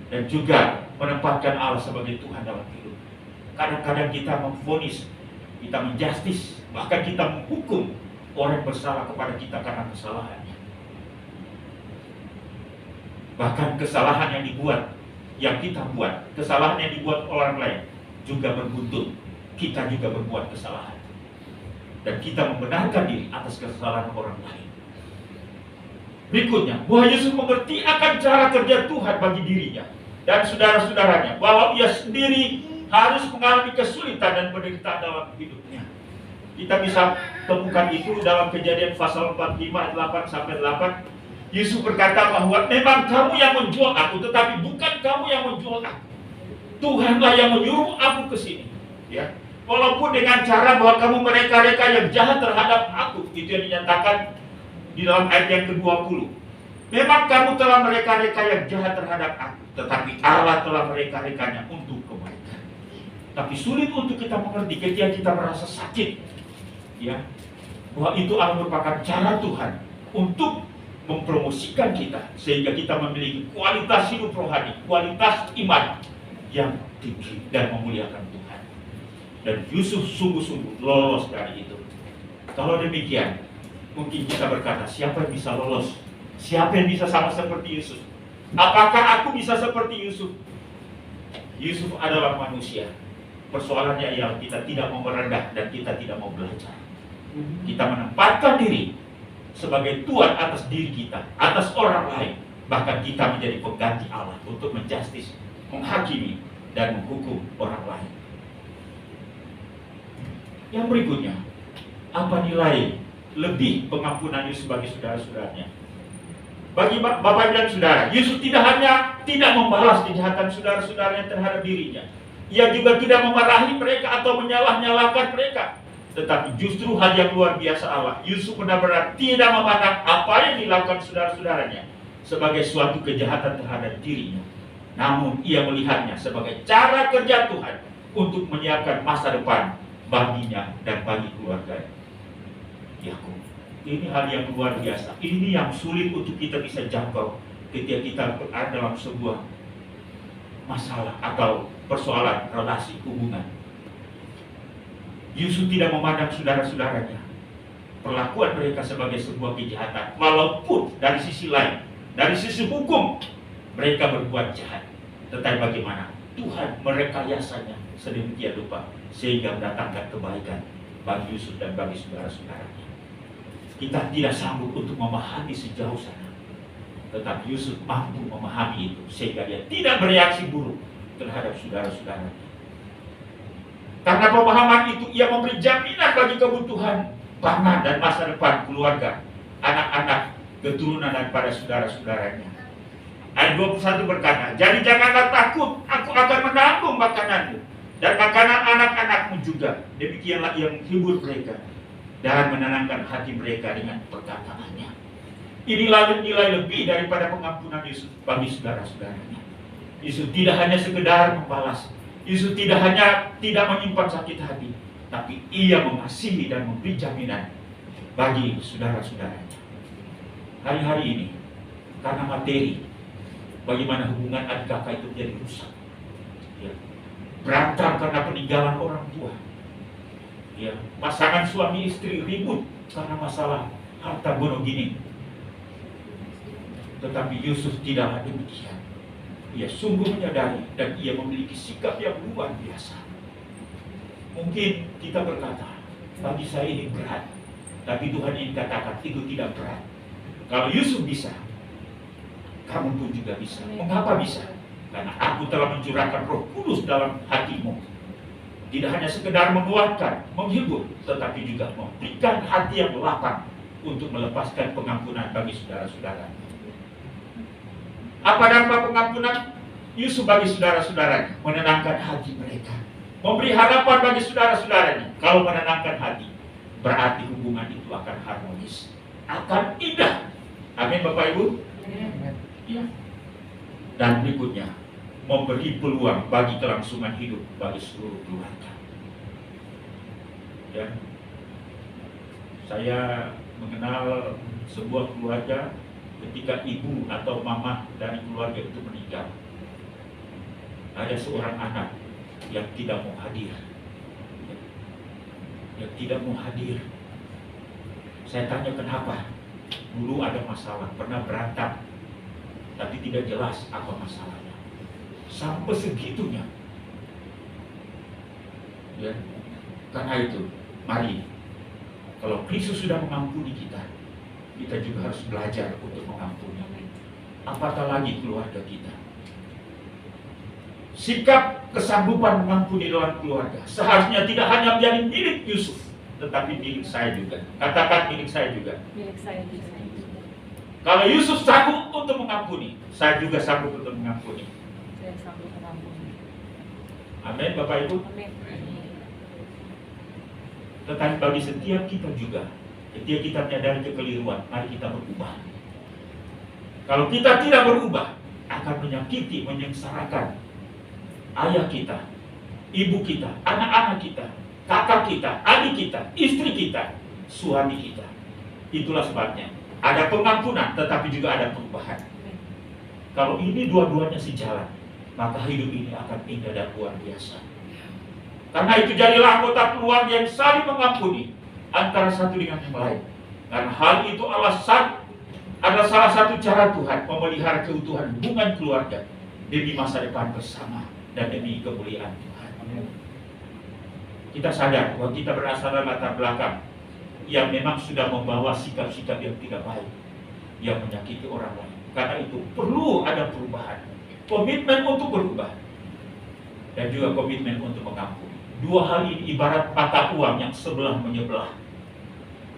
dan juga menempatkan Allah sebagai Tuhan dalam hidup. Kadang-kadang kita memvonis, kita menjustis, bahkan kita menghukum orang bersalah kepada kita karena kesalahannya. Bahkan kesalahan yang kita buat, kesalahan yang dibuat orang lain juga berbuntut. Kita juga berbuat kesalahan. Dan kita membenarkan diri atas kesalahan orang lain. Berikutnya, bahwa Yesus mengerti akan cara kerja Tuhan bagi dirinya dan saudara-saudaranya, walau ia sendiri harus mengalami kesulitan dan penderitaan dalam hidupnya. Kita bisa temukan itu dalam Kejadian pasal 45 ayat 8-8. Yesus berkata bahwa memang kamu yang menjual aku, tetapi bukan kamu yang menjual aku. Tuhanlah yang menyuruh aku ke sini. Ya. Walaupun dengan cara bahwa kamu mereka-reka yang jahat terhadap aku, itu yang dinyatakan di dalam ayat yang ke-20. Memang kamu telah mereka-reka yang jahat terhadap aku, tetapi Allah telah mereka-rekanya untuk kebaikan. Tapi sulit untuk kita mengerti ketika kita merasa sakit, ya, bahwa itu adalah merupakan cara Tuhan untuk mempromosikan kita sehingga kita memiliki kualitas hidup rohani, kualitas iman yang tinggi dan memuliakan Tuhan. Dan Yusuf sungguh-sungguh lolos dari itu. Kalau demikian, mungkin kita berkata, siapa yang bisa lolos? Siapa yang bisa sama seperti Yusuf? Apakah aku bisa seperti Yusuf? Yusuf adalah manusia. Persoalannya ialah kita tidak mau merendah dan kita tidak mau belajar. Kita menempatkan diri sebagai Tuhan atas diri kita, atas orang lain. Bahkan kita menjadi pengganti Allah untuk menjustis, menghakimi, dan menghukum orang lain. Yang berikutnya, apa nilai lebih pengampunan Yesus bagi saudara-saudaranya? Bagi Bapak dan Saudara, Yesus tidak hanya tidak membalas kejahatan saudara-saudaranya terhadap dirinya, ia juga tidak memarahi mereka atau menyalah-nyalahkan mereka. Tetapi justru hal yang luar biasa Allah, Yusuf benar-benar tidak memandang apa yang dilakukan saudara-saudaranya sebagai suatu kejahatan terhadap dirinya. Namun ia melihatnya sebagai cara kerja Tuhan untuk menyiapkan masa depan baginya dan bagi keluarganya. Yakub, ini hal yang luar biasa. Ini yang sulit untuk kita bisa jangkau ketika kita berada dalam sebuah masalah atau persoalan relasi hubungan. Yusuf tidak memandang saudara-saudaranya, perlakuan mereka sebagai sebuah kejahatan, walaupun dari sisi lain, dari sisi hukum mereka berbuat jahat. Tetapi bagaimana Tuhan merekayasanya sedemikian rupa sehingga mendatangkan kebaikan bagi Yusuf dan bagi saudara-saudaranya. Kita tidak sanggup untuk memahami sejauh sana, tetapi Yusuf mampu memahami itu sehingga dia tidak bereaksi buruk terhadap saudara-saudaranya. Karena pemahaman itu ia memberi jaminan bagi kebutuhan pangan dan masa depan keluarga, anak-anak, keturunan dan pada saudara-saudaranya. Ayat 21 berkata, jadi janganlah takut, aku akan menanggung makananmu dan makanan anak-anakmu juga. Demikianlah ia menghibur mereka dan menenangkan hati mereka dengan perkataannya. Inilah nilai lebih daripada pengampunan Yusuf bagi saudara-saudaranya. Yusuf tidak hanya sekedar membalas, Yusuf tidak hanya tidak menyimpan sakit hati, tapi ia mengasihi dan memberi jaminan bagi saudara-saudaranya. Hari-hari ini, karena materi, bagaimana hubungan adik kakak itu menjadi rusak, ya. Berantem karena peninggalan orang tua, ya. Pasangan suami istri ribut karena masalah harta gono gini. Tetapi Yusuf tidak demikian. Ia sungguh menyadari dan ia memiliki sikap yang luar biasa. Mungkin kita berkata, bagi saya ini berat, tapi Tuhan ingin katakan itu tidak berat. Kalau Yusuf bisa, kamu pun juga bisa. Mengapa bisa? Karena aku telah mencurahkan Roh Kudus dalam hatimu. Tidak hanya sekedar menguatkan, menghibur, tetapi juga memberikan hati yang lapang untuk melepaskan pengampunan bagi saudara-saudara. Apa dampak pengampunan Yusuf bagi saudara-saudaranya? Menenangkan hati mereka, memberi harapan bagi saudara-saudaranya. Kalau menenangkan hati, berarti hubungan itu akan harmonis, akan indah. Amin Bapak Ibu. Ya. Dan berikutnya, memberi peluang bagi kelangsungan hidup bagi seluruh keluarga. Ya. Saya mengenal sebuah keluarga ketika ibu atau mama dari keluarga itu meninggal. Ada seorang anak yang tidak mau hadir. Yang tidak mau hadir. Saya tanya kenapa? Dulu ada masalah, pernah berantem, tapi tidak jelas apa masalahnya. Sampai segitunya. Ya. Karena itu, mari, kalau Kristus sudah mengampuni kita, kita juga harus belajar untuk mengampuni. Apatah lagi keluarga kita. Sikap kesanggupan mengampuni dalam keluarga seharusnya tidak hanya menjadi milik Yusuf, tetapi milik saya juga. Katakan milik saya juga. Milik saya juga. Kalau Yusuf sanggup untuk mengampuni, saya juga sanggup untuk mengampuni. Saya sanggup mengampuni. Amin Bapak Ibu. Amin. Tetapi bagi setiap kita juga, ketika kita menyadari kekeliruan, mari kita berubah. Kalau kita tidak berubah, akan menyakiti, menyengsarakan ayah kita, ibu kita, anak-anak kita, kakak kita, adik kita, istri kita, suami kita. Itulah sebabnya ada pengampunan, tetapi juga ada perubahan. Kalau ini dua-duanya sejalan, maka hidup ini akan indah dan luar biasa. Karena itu jadilah anggota keluarga yang saling mengampuni antara satu dengan yang lain. Karena hal itu adalah salah satu cara Tuhan memelihara keutuhan hubungan keluarga demi masa depan bersama dan demi kemuliaan Tuhan. Kita sadar bahwa kita berasal dari latar belakang yang memang sudah membawa sikap-sikap yang tidak baik, yang menyakiti orang lain. Karena itu perlu ada perubahan, komitmen untuk berubah, dan juga komitmen untuk mengampuni. Dua hal ini ibarat mata uang yang sebelah menyebelah.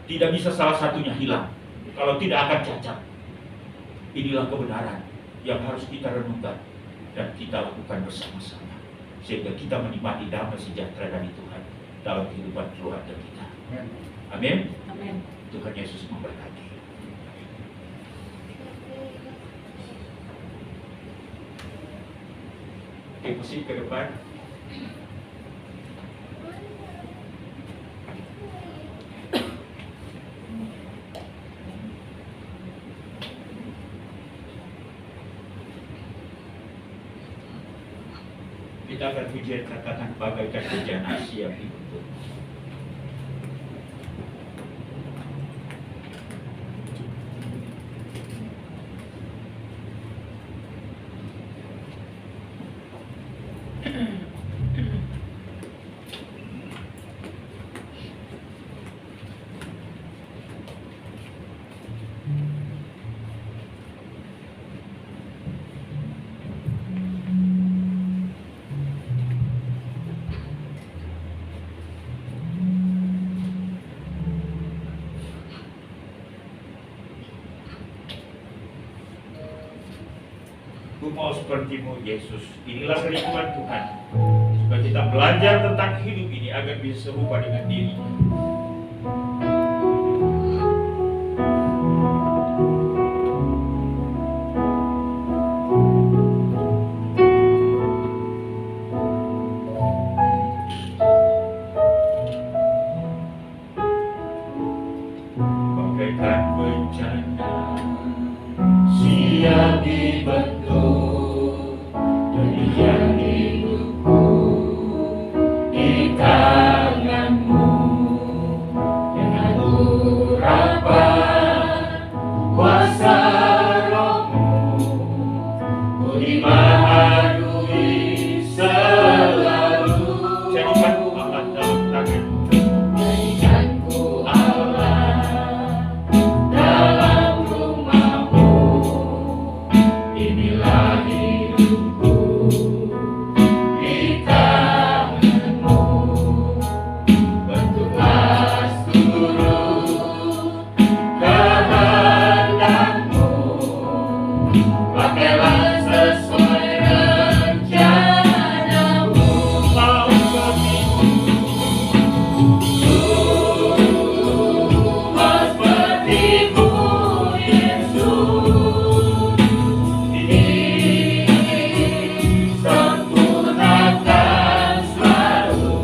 Tidak bisa salah satunya hilang, kalau tidak akan cacat. Inilah kebenaran yang harus kita renungkan dan kita lakukan bersama-sama, sehingga kita menikmati damai sejahtera dari Tuhan dalam kehidupan keluarga kita. Amin. Amin. Amin. Tuhan Yesus memberkati. Oke, musik ke depan. Kita akan pujian katakan bagaikan hujan Asia Timur. Ku mau sepertimu Yesus. Inilah kerinduan Tuhan, supaya kita belajar tentang hidup ini agar bisa serupa dengan diri-Nya. Bagaikan bencana siap dibentuk, demikian hidupku di tangan-Mu. Dengan urapan kuasa Roh-Mu, ku dibaharui selalu. Jadikanku Allah dalam tangan-Mu. Jadikanku Allah dalam rumah-Mu. Inilah hidupku di tangan-Mu. Bentuklah seluruh kehendak-Mu. Pakailah sesuai rencana-Mu. Mau seperti-Mu Yesus. Sempurnakan selalu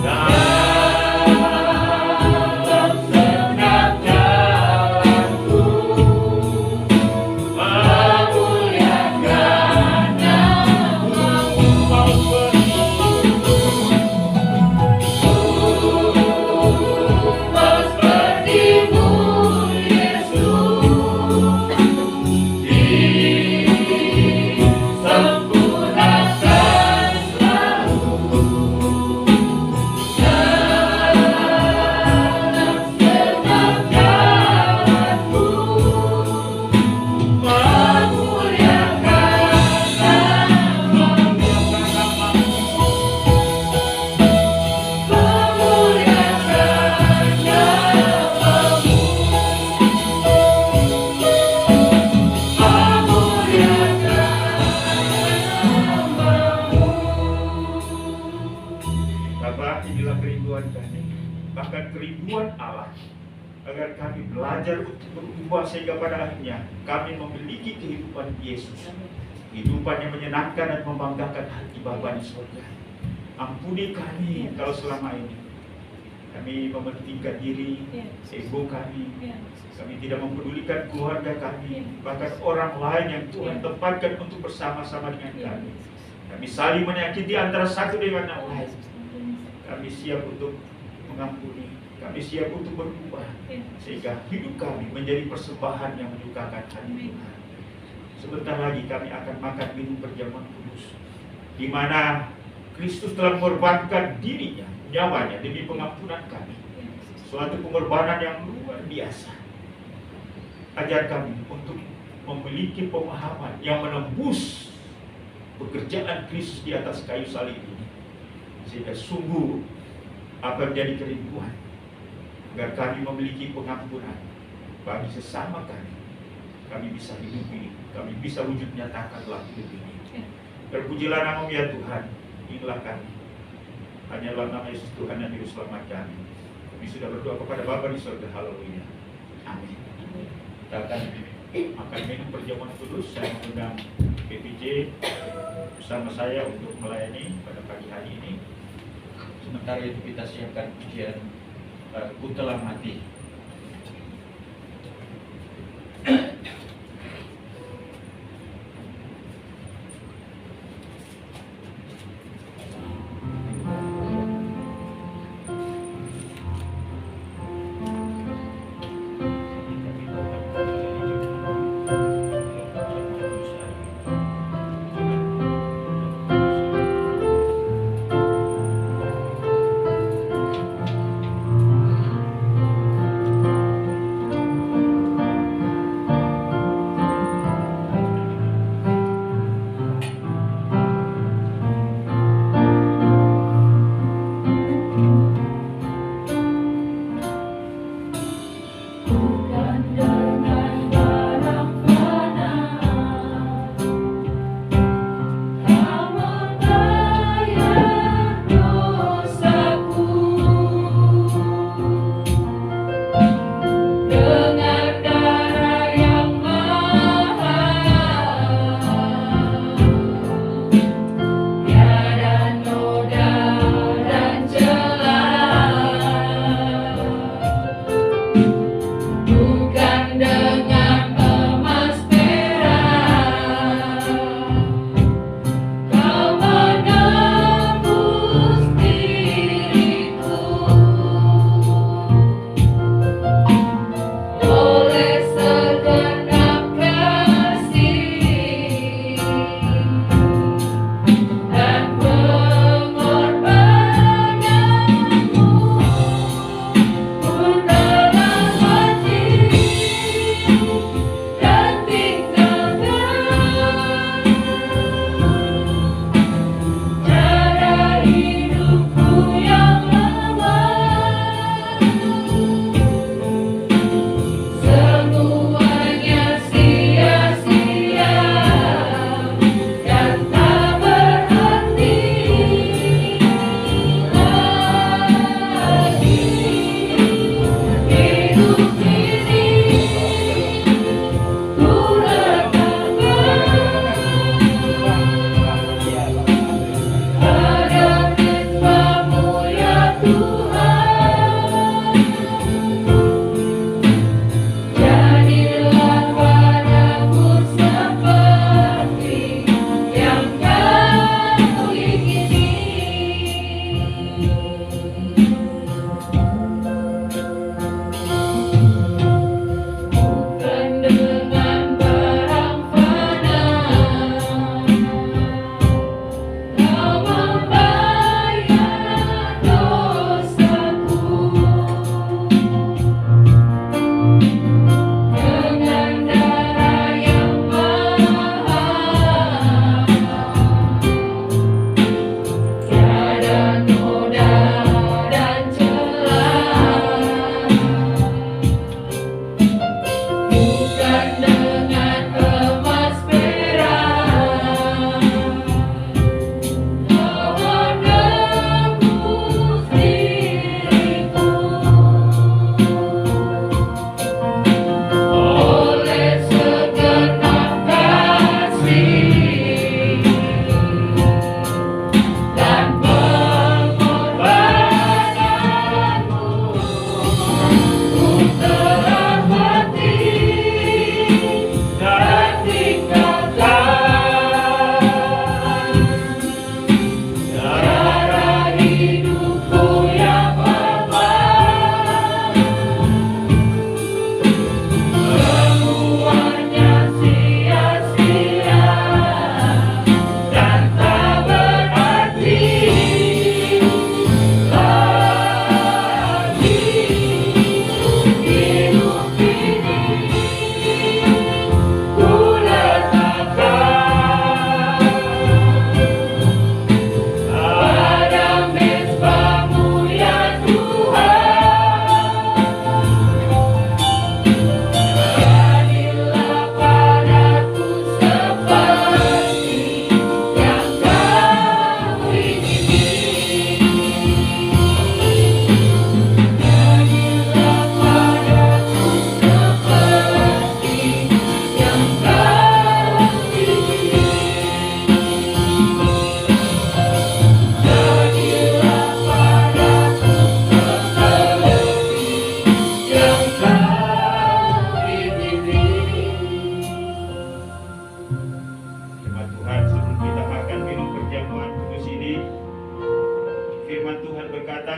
dalam setiap jalanku, memuliakan nama-Mu. Mau seperti-Mu Yesus. Sempurnakan selalu dalam setiap jalanku, memuliakan nama-Mu. Memuliakan nama-Mu. Bapa, inilah kerinduan kami, bahkan kerinduan Allah, agar kami belajar untuk berubah sehingga pada akhirnya kami memiliki kehidupan Yesus, kehidupan yang menyenangkan dan membanggakan hati Bapa di surga. Ampuni kami kalau selama ini kami mementingkan diri, ego kami, kami tidak mempedulikan keluarga kami, bahkan orang lain yang Tuhan tempatkan untuk bersama-sama dengan kami. Kami saling menyakiti antara satu dengan yang lain. Kami siap untuk mengampuni, kami siap untuk berubah, sehingga hidup kami menjadi persembahan yang menyukakan hati Tuhan. Sebentar lagi kami akan makan minum perjamuan kudus, di mana Kristus telah mengorbankan diri-Nya, nyawanya demi pengampunan kami. Suatu pengorbanan yang luar biasa. Ajar kami untuk memiliki pemahaman yang menembus pekerjaan Kristus di atas kayu salib ini, sehingga sungguh apa menjadi kerinduan agar kami memiliki pengampunan bagi sesama kami. Kami bisa hidup ini, kami bisa wujud nyatakanlah hidup ini. Terpujilah nama-Mu ya Tuhan. Inilah kami, Hanyalah nama Yesus Tuhan yang Juru Selamat kami. Kami sudah berdoa kepada Bapa di surga. Haleluya. Amin. Kita akan makan minum perjamuan kudus. Saya mengundang PPJ bersama saya untuk melayani pada pagi hari ini. Sementara itu kita siapkan pujian Ku Telah Mati. Ku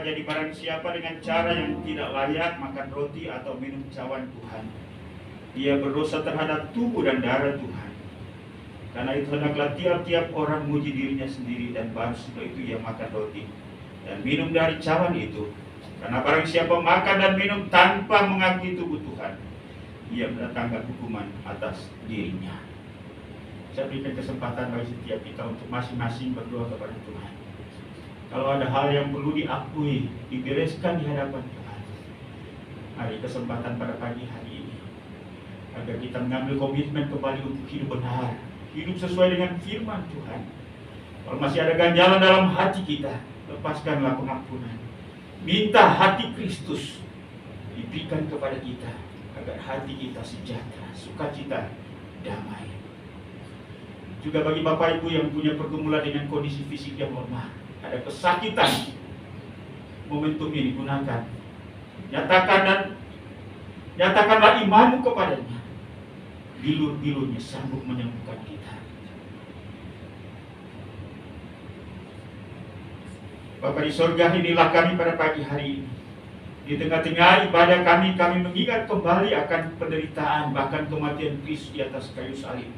jadi barang siapa dengan cara yang tidak layak makan roti atau minum cawan Tuhan, ia berdosa terhadap tubuh dan darah Tuhan. Karena itu hendaklah tiap-tiap orang menguji dirinya sendiri, dan baru setelah itu ia makan roti dan minum dari cawan itu. Karena barang siapa makan dan minum tanpa mengakui tubuh Tuhan, ia mendatangkan hukuman atas dirinya. Saya berikan kesempatan bagi setiap kita untuk masing-masing berdoa kepada Tuhan. Kalau ada hal yang perlu diakui, dibereskan di hadapan Tuhan, hari kesempatan pada pagi hari ini, agar kita mengambil komitmen kembali untuk hidup benar, hidup sesuai dengan firman Tuhan. Kalau masih ada ganjalan dalam hati kita, lepaskanlah pengampunan. Minta hati Kristus diberikan kepada kita, agar hati kita sejahtera, sukacita, damai. Juga bagi Bapak Ibu yang punya pergumulan dengan kondisi fisik yang lemah, ada kesakitan, momentum ini gunakan. Nyatakanlah imanmu kepadanya. Bilur-bilurnya sanggup menyembuhkan kita. Bapa di sorga, inilah kami pada pagi hari ini. Di tengah-tengah ibadah kami mengingat kembali akan penderitaan, bahkan kematian Kristus di atas kayu salib.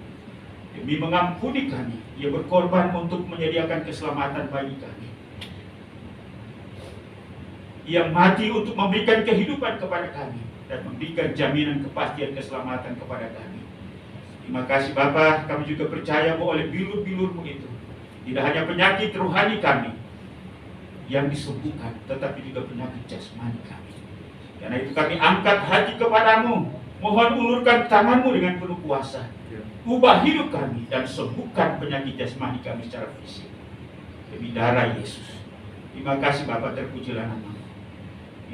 Demi mengampuni kami, Ia berkorban untuk menyediakan keselamatan bagi kami. Ia mati untuk memberikan kehidupan kepada kami dan memberikan jaminan kepastian keselamatan kepada kami. Terima kasih Bapa, kami juga percaya bahwa oleh bilur-bilur-Mu itu tidak hanya penyakit rohani kami yang disembuhkan, tetapi juga penyakit jasmani kami. Karena itu kami angkat hati kepadamu, mohon ulurkan tanganmu dengan penuh kuasa. Ubah hidup kami dan sembuhkan penyakit jasmani kami secara fisik demi darah Yesus. Terima kasih Bapa, terpujilah nama-Mu.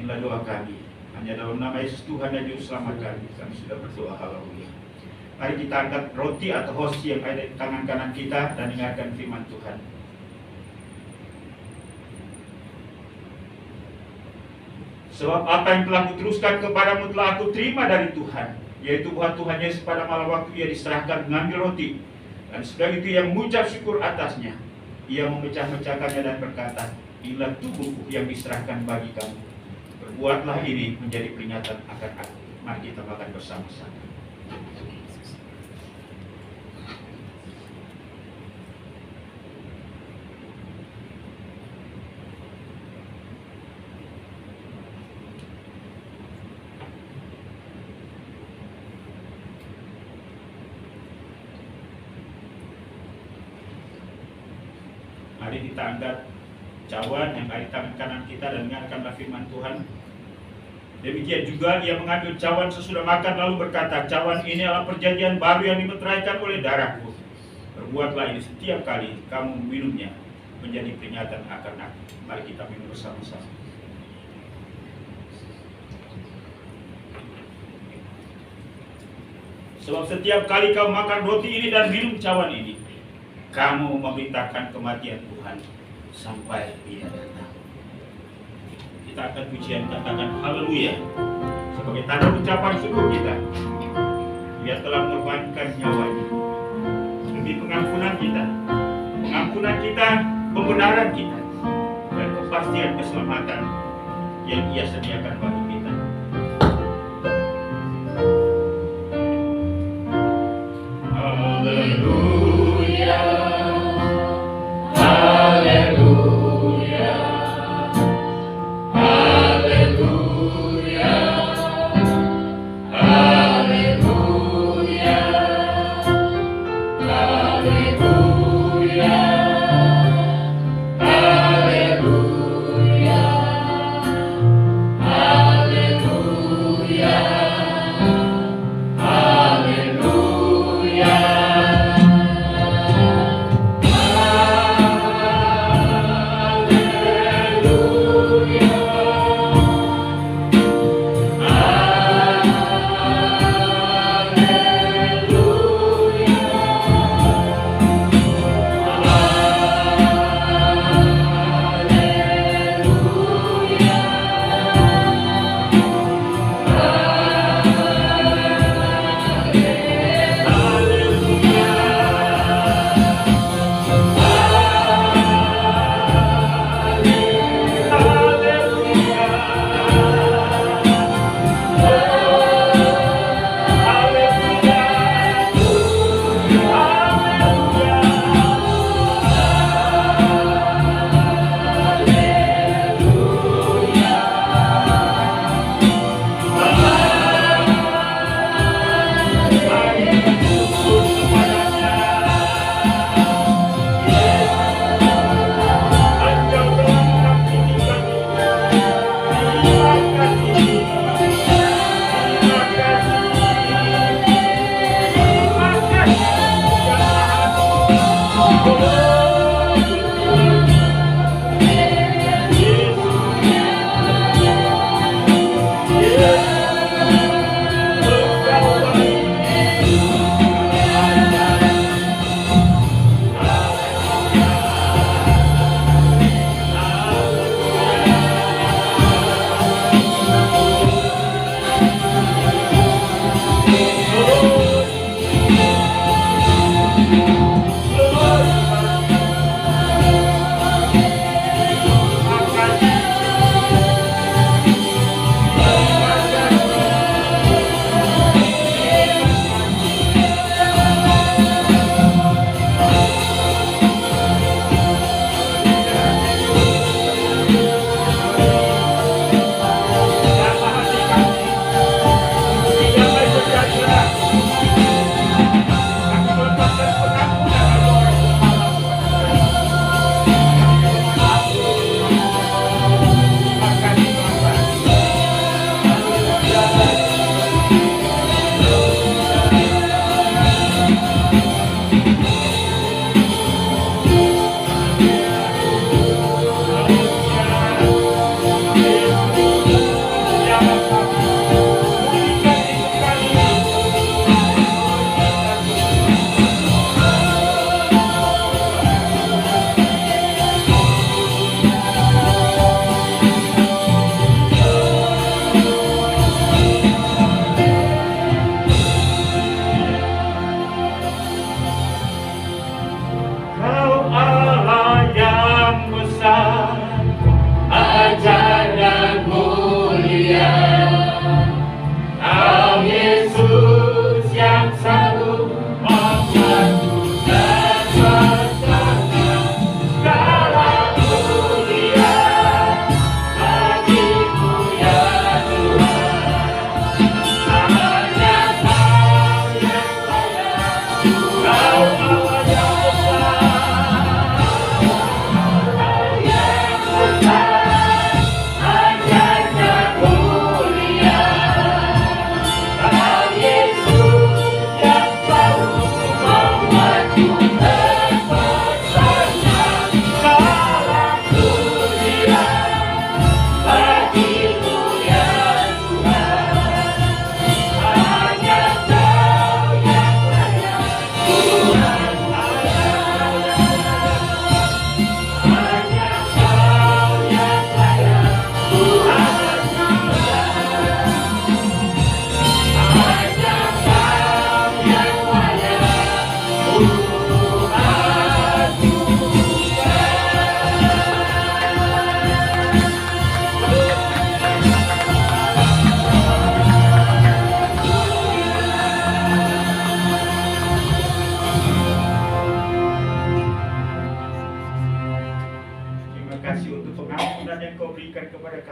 Inilah doa kami, hanya dalam nama Yesus Tuhan dan Juru Selamat kami sudah berdoa. Haleluya. Mari kita angkat roti atau hosti yang ada di tangan kanan kita dan dengarkan firman Tuhan. Sebab apa yang telah kuteruskan kepadamu telah aku terima dari Tuhan, yaitu bahwa Tuhan Yesus pada malam waktu Ia diserahkan mengambil roti, dan sudah itu Ia mengucap syukur atasnya. Ia memecah-mecahkannya dan berkata, inilah tubuhku yang diserahkan bagi kamu. Berbuatlah ini menjadi peringatan akan aku. Mari kita makan bersama-sama. Mari kita angkat cawan yang ada di tangan kanan kita dan dengarkanlah firman Tuhan. Demikian juga Ia mengambil cawan sesudah makan lalu berkata, cawan ini adalah perjanjian baru yang dimeteraikan oleh darahku. Berbuatlah ini setiap kali kamu minumnya menjadi peringatan akan aku. Mari kita minum bersama-sama. Sebab setiap kali kamu makan roti ini dan minum cawan ini, kamu memberitakan kematian Tuhan sampai Ia datang. Kita akan pujian, katakan haleluya sebagai tanda ucapan syukur kita. Ia telah mengorbankan nyawanya demi pengampunan kita, pembenaran kita, dan kepastian keselamatan yang Ia sediakan bagi kita. Haleluya.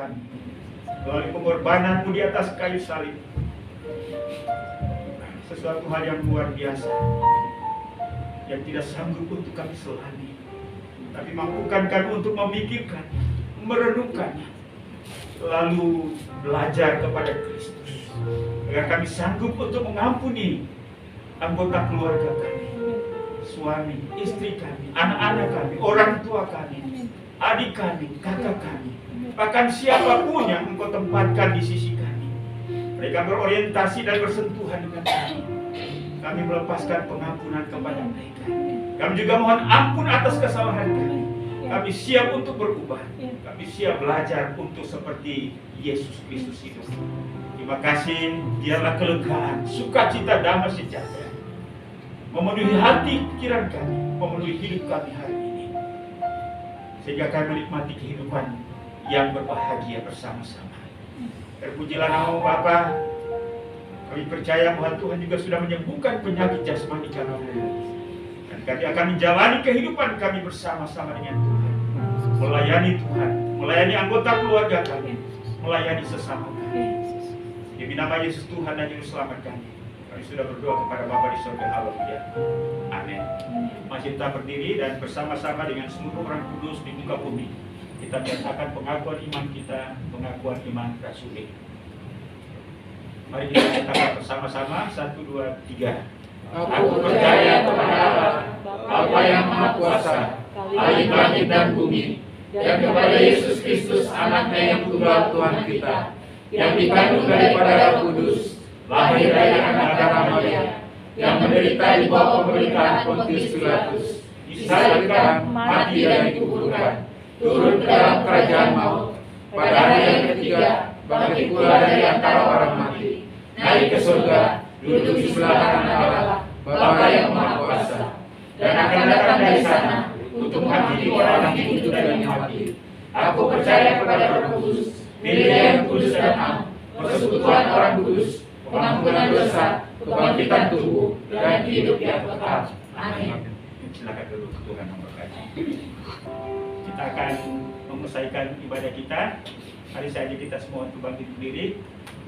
kami. Melalui pengorbananmu di atas kayu salib. Sesuatu hal yang luar biasa. Yang tidak sanggup untuk kami selami. Tapi mampukan kami untuk memikirkan, merenungkannya. Lalu belajar kepada Kristus. Agar kami sanggup untuk mengampuni anggota keluarga kami. Suami, istri kami, anak-anak kami, orang tua kami, adik kami, kakak kami. Bahkan siapapun yang Engkau tempatkan di sisi kami. Mereka berorientasi dan bersentuhan dengan kami. Kami melepaskan pengampunan kepada mereka. Kami juga mohon ampun atas kesalahan kami. Kami siap untuk berubah. Kami siap belajar untuk seperti Yesus Kristus itu. Terima kasih, biarlah kelegaan, sukacita, damai sejahtera memenuhi hati pikiran kami, memenuhi hidup kami hari ini. Sehingga kami menikmati kehidupan yang berbahagia bersama-sama. Terpujilah nama Bapa. Kami percaya bahwa Tuhan juga sudah menyembuhkan penyakit jasmani kami. Dan kami akan menjalani kehidupan kami bersama-sama dengan Tuhan. Melayani Tuhan, melayani anggota keluarga kami, melayani sesama kami. Demi nama Yesus Tuhan dan Juru Selamat kami, kami sudah berdoa kepada Bapa di surga. Haleluya. Amin. Masih kita berdiri dan bersama-sama dengan seluruh orang kudus di muka bumi, kita menyatakan pengakuan iman kita, pengakuan iman rasuli. Mari kita katakan bersama-sama, 1, 2, 3. Aku percaya kepada Allah, Bapa yang Maha Kuasa, langit dan bumi, dan kepada Yesus Kristus, Anaknya yang tunggal Tuhan kita, yang dikandung daripada Roh Kudus, lahir dari anak darah Maria, yang menderita di bawah pemerintahan Pontius Pilatus, disalibkan, mati dan dikuburkan, turun ke dalam kerajaan maut, pada hari yang ketiga bangkit pula dari antara orang mati, naik ke surga, duduk di sebelah kanan Allah, Bapa yang Maha Kuasa, dan akan datang dari sana untuk menghakimi orang yang hidup dan yang mati. Aku percaya kepada Roh Kudus, pilihan kudus dan am, persekutuan orang kudus, pengampunan dosa, kebangkitan tubuh, dan hidup yang kekal. Amin. Silakan dulu, Tuhan memberkati. Kita akan menyelesaikan ibadah kita. Hari saja kita semua untuk bangkit berdiri.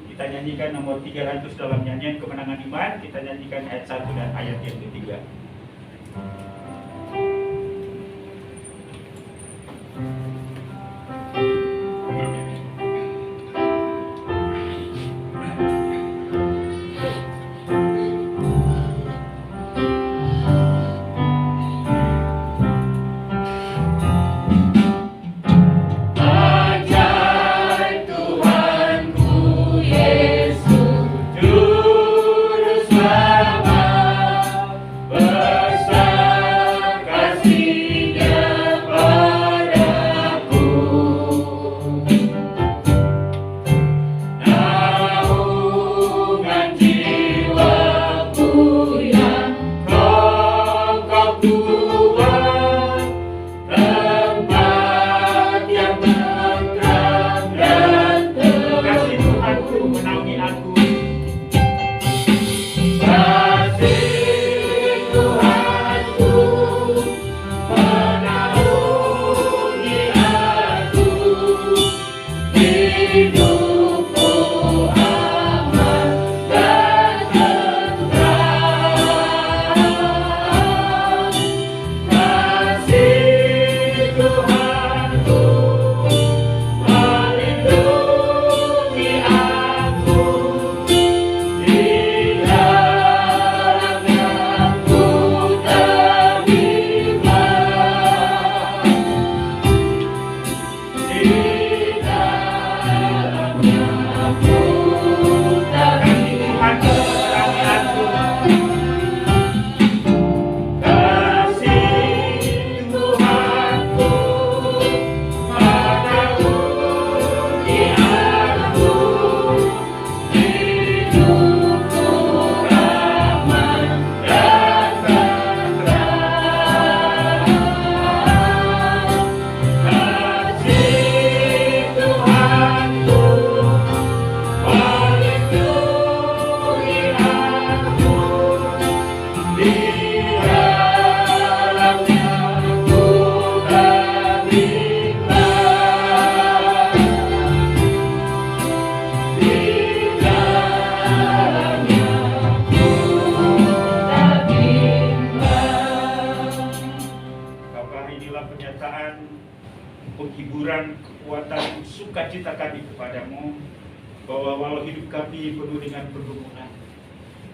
Kita nyanyikan nomor 300 dalam nyanyian Kemenangan Iman. Kita nyanyikan ayat 1 dan ayat yang ketiga. sukacita kami kepadamu, bahwa walau hidup kami penuh dengan pergumulan,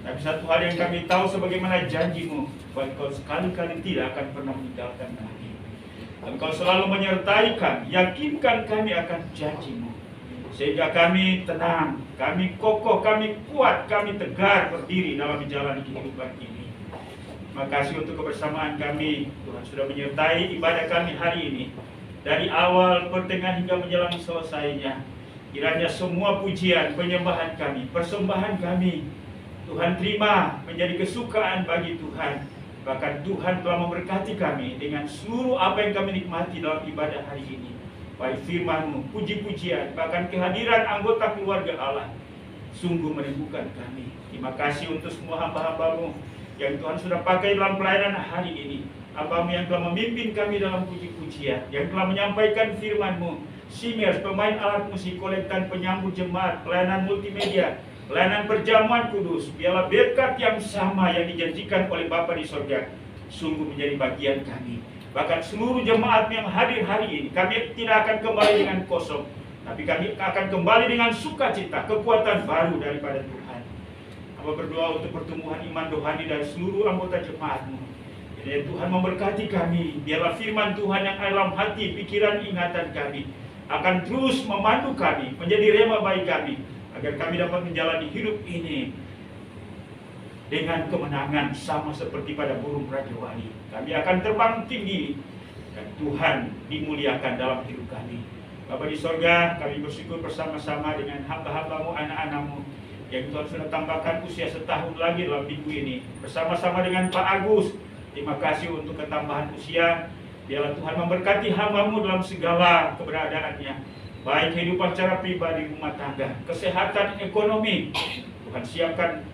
tapi satu hal yang kami tahu sebagaimana janjimu, bahwa Engkau sekali-kali tidak akan pernah meninggalkan kami. Engkau selalu menyertai kami, yakinkan kami akan janjimu, sehingga kami tenang, kami kokoh, kami kuat, kami tegar berdiri dalam menjalani kehidupan ini. Terima kasih untuk kebersamaan kami. Tuhan sudah menyertai ibadah kami hari ini, dari awal, pertengahan hingga menjelang selesainya. Kiranya semua pujian, penyembahan kami, persembahan kami, Tuhan terima menjadi kesukaan bagi Tuhan. Bahkan Tuhan telah memberkati kami dengan seluruh apa yang kami nikmati dalam ibadah hari ini. Baik firman-Mu, puji-pujian, bahkan kehadiran anggota keluarga Allah, sungguh meneguhkan kami. Terima kasih untuk semua hamba-hamba-Mu yang Tuhan sudah pakai dalam pelayanan hari ini. Hamba-Mu yang telah memimpin kami dalam puji-pujian, yang telah menyampaikan firman-Mu, singers, pemain alat musik, kolektan, penyambut jemaat, pelayanan multimedia, pelayanan perjamuan kudus. Biarlah berkat yang sama yang dijanjikan oleh Bapa di sorga sungguh menjadi bagian kami. Bahkan seluruh jemaat yang hadir hari ini, kami tidak akan kembali dengan kosong, tapi kami akan kembali dengan sukacita, kekuatan baru daripada Tuhan. Hamba berdoa untuk pertumbuhan iman rohani dari seluruh anggota jemaat-Mu. Kiranya Tuhan memberkati kami. Biarlah firman Tuhan yang ada dalam hati, pikiran, ingatan kami akan terus memandu kami, menjadi rema bagi kami, agar kami dapat menjalani hidup ini dengan kemenangan sama seperti pada burung rajawali. Kami akan terbang tinggi dan Tuhan dimuliakan dalam hidup kami. Bapa di sorga, kami bersyukur bersama-sama dengan hamba-hamba-Mu, anak-anak-Mu yang Tuhan sudah tambahkan usia setahun lagi dalam minggu ini. Bersama-sama dengan Pak Agus, terima kasih untuk ketambahan usia. Biarlah Tuhan memberkati hamba-Mu dalam segala keberadaannya, baik kehidupan secara pribadi, rumah tangga, kesehatan, ekonomi. Tuhan siapkan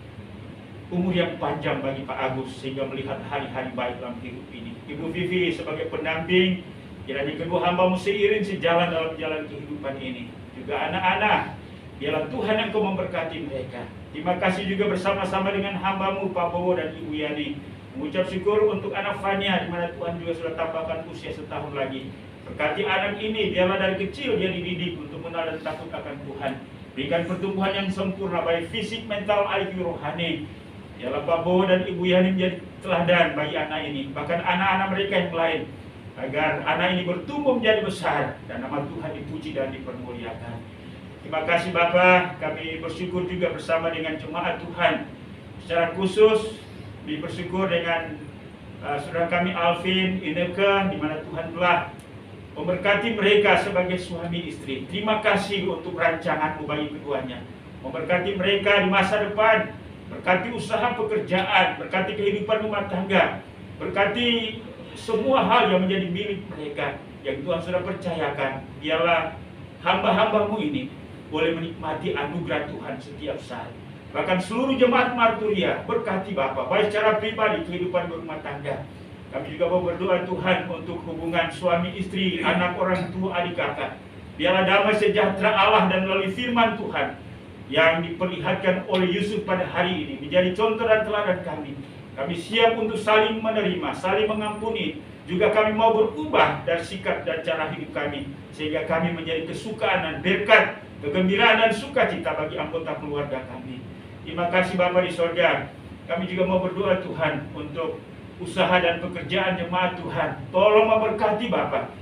umur yang panjang bagi Pak Agus sehingga melihat hari-hari baik dalam hidup ini. Ibu Vivi sebagai pendamping, kiranya kedua hamba-Mu seiring sejalan dalam jalan kehidupan ini. Juga anak-anak, biarlah Tuhan yang Kau memberkati mereka. Terima kasih juga bersama-sama dengan hamba-Mu Pak Bowo dan Ibu Yani, mengucap syukur untuk anak Fania, di mana Tuhan juga sudah tambahkan usia setahun lagi. Berkati anak ini, biarlah dari kecil dia dididik untuk mengenal dan takut akan Tuhan. Berikan pertumbuhan yang sempurna, baik fisik, mental, IQ, rohani. Biarlah Pak Bowo dan Ibu Yani menjadi teladan bagi anak ini, bahkan anak-anak mereka yang lain, agar anak ini bertumbuh menjadi besar dan nama Tuhan dipuji dan dipermuliakan. Terima kasih Bapak, kami bersyukur juga bersama dengan jemaat Tuhan. Secara khusus, kami bersyukur dengan saudara kami Alvin, Ineke, di mana Tuhan telah memberkati mereka sebagai suami istri. Terima kasih untuk rancangan-Mu bagi keduanya. Memberkati mereka di masa depan, berkati usaha pekerjaan, berkati kehidupan rumah tangga, berkati semua hal yang menjadi milik mereka yang Tuhan sudah percayakan. Biarlah hamba-hamba-Mu ini boleh menikmati anugerah Tuhan setiap saat. Bahkan seluruh jemaat Marturia berkati Bapak, baik secara pribadi, kehidupan berumah tangga. Kami juga mau berdoa Tuhan untuk hubungan suami istri, anak orang tua, adik kakak. Biarlah damai sejahtera Allah dan melalui firman Tuhan yang diperlihatkan oleh Yusuf pada hari ini menjadi contoh dan teladan kami. Kami siap untuk saling menerima, saling mengampuni. Juga kami mau berubah dari sikap dan cara hidup kami, sehingga kami menjadi kesukaan dan berkat, kegembiraan dan sukacita bagi anggota keluarga kami. Terima kasih Bapa di sorga. Kami juga mau berdoa Tuhan untuk usaha dan pekerjaan jemaat Tuhan. Tolong memberkati Bapak.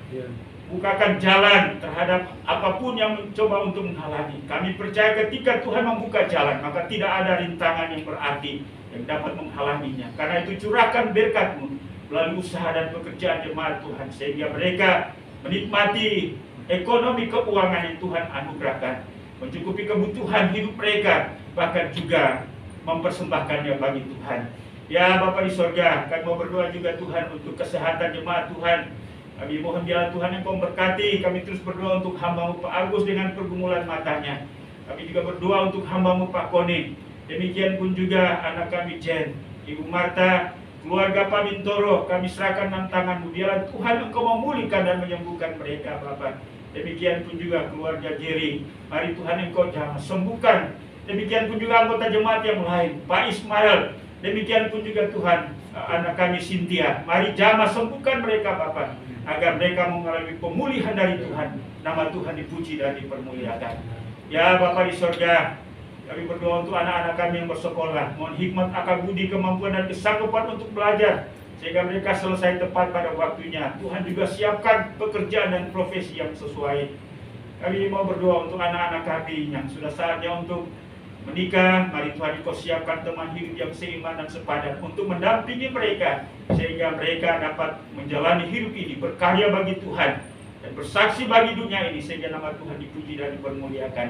Bukakan jalan terhadap apapun yang mencoba untuk menghalangi. Kami percaya ketika Tuhan membuka jalan, maka tidak ada rintangan yang berarti yang dapat menghalanginya. Karena itu curahkan berkat-Mu melalui usaha dan pekerjaan jemaat Tuhan, sehingga mereka menikmati ekonomi keuangan yang Tuhan anugerahkan, mencukupi kebutuhan hidup mereka, bahkan juga mempersembahkannya bagi Tuhan. Ya Bapa di sorga, kami mau berdoa juga Tuhan untuk kesehatan jemaat Tuhan. Kami mohon biarlah Tuhan yang memberkati. Kami terus berdoa untuk hamba-Mu Pak Agus dengan pergumulan matanya. Kami juga berdoa untuk hamba-Mu Pak Koni. Demikian pun juga anak kami Jen, Ibu Marta, keluarga Pak Mintoro. Kami serahkan dalam tangan-Mu. Biarlah Tuhan Engkau memulihkan dan menyembuhkan mereka Bapak. Demikian pun juga keluarga Jerry. Mari Tuhan Engkau jamah sembuhkan. Demikian pun juga anggota jemaat yang lain, Pak Ismail. Demikian pun juga Tuhan, anak kami Cynthia. Mari jamah sembuhkan mereka Bapak, agar mereka mengalami pemulihan dari Tuhan. nama Tuhan dipuji dan dipermuliakan. Ya Bapa di surga, kami berdoa untuk anak-anak kami yang bersekolah. Mohon hikmat, akal budi, kemampuan dan kesanggupan untuk belajar, sehingga mereka selesai tepat pada waktunya. Tuhan juga siapkan pekerjaan dan profesi yang sesuai. Kami mau berdoa untuk anak-anak kami yang sudah saatnya untuk menikah. Mari Tuhan Engkau siapkan teman hidup yang seiman dan sepadan untuk mendampingi mereka, sehingga mereka dapat menjalani hidup ini berkarya bagi Tuhan dan bersaksi bagi dunia ini, sehingga nama Tuhan dipuji dan dipermuliakan.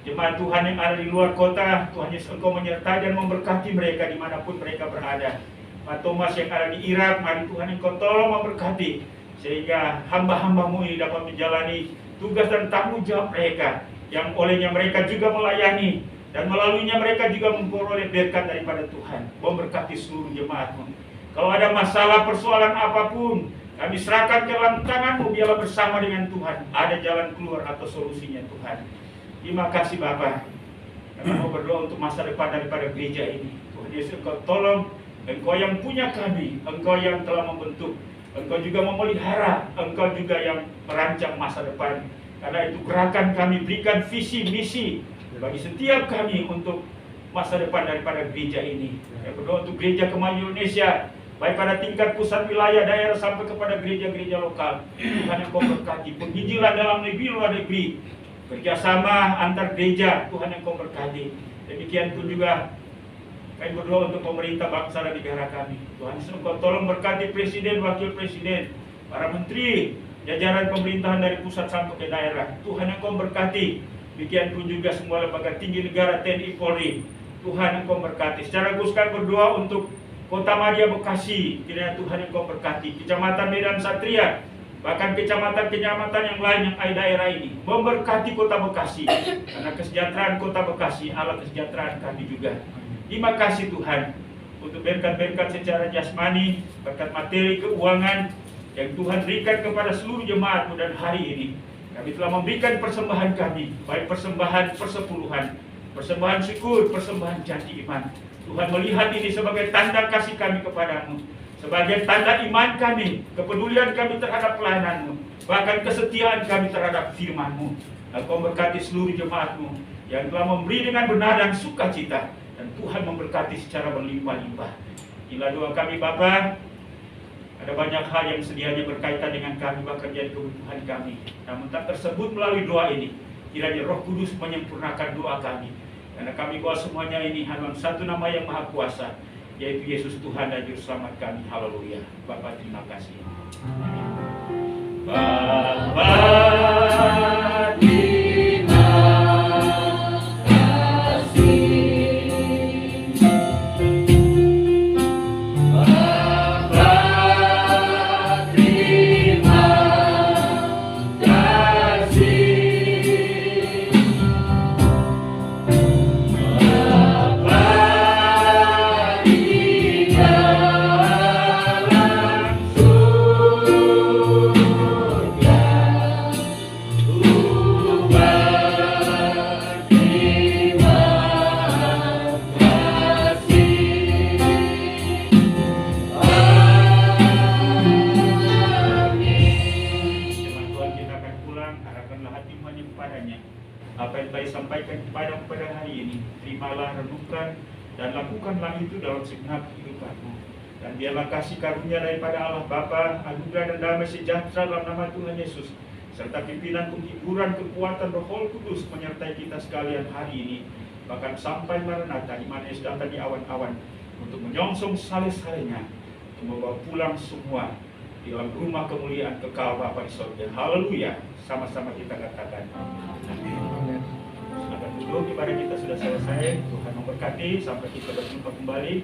Jemaat Tuhan yang ada di luar kota, Tuhan Yesus Engkau menyertai dan memberkati mereka dimanapun mereka berada. Pak Thomas yang ada di Irak, mari Tuhan Engkau tolong memberkati, sehingga hamba-hambamu ini dapat menjalani tugas dan tanggung jawab mereka, yang olehnya mereka juga melayani, dan melaluinya mereka juga memperoleh berkat daripada Tuhan. Memberkati seluruh jemaatmu. Kalau ada masalah persoalan apapun, kami serahkan ke dalam tangan-Mu, biarlah bersama dengan Tuhan ada jalan keluar atau solusinya Tuhan. Terima kasih Bapa. Kami mau berdoa untuk masa depan daripada gereja ini. Tuhan Yesus Engkau tolong, Engkau yang punya kami, Engkau yang telah membentuk, Engkau juga memelihara, Engkau juga yang merancang masa depan. Karena itu gerakan kami berikan visi misi bagi setiap kami untuk masa depan daripada gereja ini. Kami berdoa untuk gereja Kemajuan Indonesia, baik pada tingkat pusat, wilayah, daerah sampai kepada gereja-gereja lokal. Tuhan Engkau berkati penginjilan dalam negeri luar negeri, kerjasama antar gereja, Tuhan Engkau berkati. Demikian pun juga kami berdoa untuk pemerintah bangsa dan negara kami. Tuhan Yesus Engkau tolong berkati presiden, wakil presiden, para menteri, jajaran pemerintahan dari pusat sampai ke daerah. Tuhan Engkau berkati. Demikian pun juga semua lembaga tinggi negara, TNI, Polri. Tuhan Engkau berkati. Secara khusus kami berdoa untuk Kota Madia Bekasi, kiranya Tuhan Engkau berkati. Kecamatan Medan Satria, bahkan kecamatan-kecamatan yang lain yang ada daerah ini, memberkati Kota Bekasi. Karena kesejahteraan Kota Bekasi adalah kesejahteraan kami juga. Terima kasih Tuhan untuk berkat-berkat secara jasmani, berkat materi, keuangan yang Tuhan berikan kepada seluruh jemaat-Mu. Dan hari ini kami telah memberikan persembahan kami, baik persembahan persepuluhan, persembahan syukur, persembahan janji iman. Tuhan melihat ini sebagai tanda kasih kami kepadamu, sebagai tanda iman kami, kepedulian kami terhadap pelayanan-Mu, bahkan kesetiaan kami terhadap firman-Mu. Engkau berkati seluruh jemaat-Mu yang telah memberi dengan benar dan sukacita, dan Tuhan memberkati secara berlimpah-limpah. Inilah doa kami Bapa. Ada banyak hal yang sedianya berkaitan dengan kami, bahkan jadi kebutuhan kami. Namun tak tersebut melalui doa ini. Kiranya Roh Kudus menyempurnakan doa kami. Karena kami bawa semuanya ini hanya satu nama yang maha kuasa, yaitu Yesus Tuhan dan Juru Selamat kami. Haleluya. Bapa, terima kasih. Bapa, apa yang saya sampaikan kepadamu pada hari ini, terimalah, renungkan, dan lakukanlah itu dalam segenap kehidupanmu. Dan biarlah kasih karunia daripada Allah Bapa, anugerah dan damai sejahtera dalam nama Tuhan Yesus, serta pimpinan penghiburan kekuatan Roh Kudus menyertai kita sekalian hari ini, bahkan sampai Maranatha, di mana Yesus datang di awan-awan untuk menyongsong saleh-salehnya, untuk membawa pulang semua di dalam rumah kemuliaan kekal Bapa di surga. Haleluya. Sama-sama kita katakan amin. Silakan duduk, ibadah kita sudah selesai. Tuhan memberkati sampai kita berjumpa kembali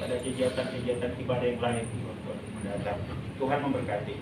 pada kegiatan-kegiatan ibadah yang lain di waktu mendatang. Tuhan memberkati.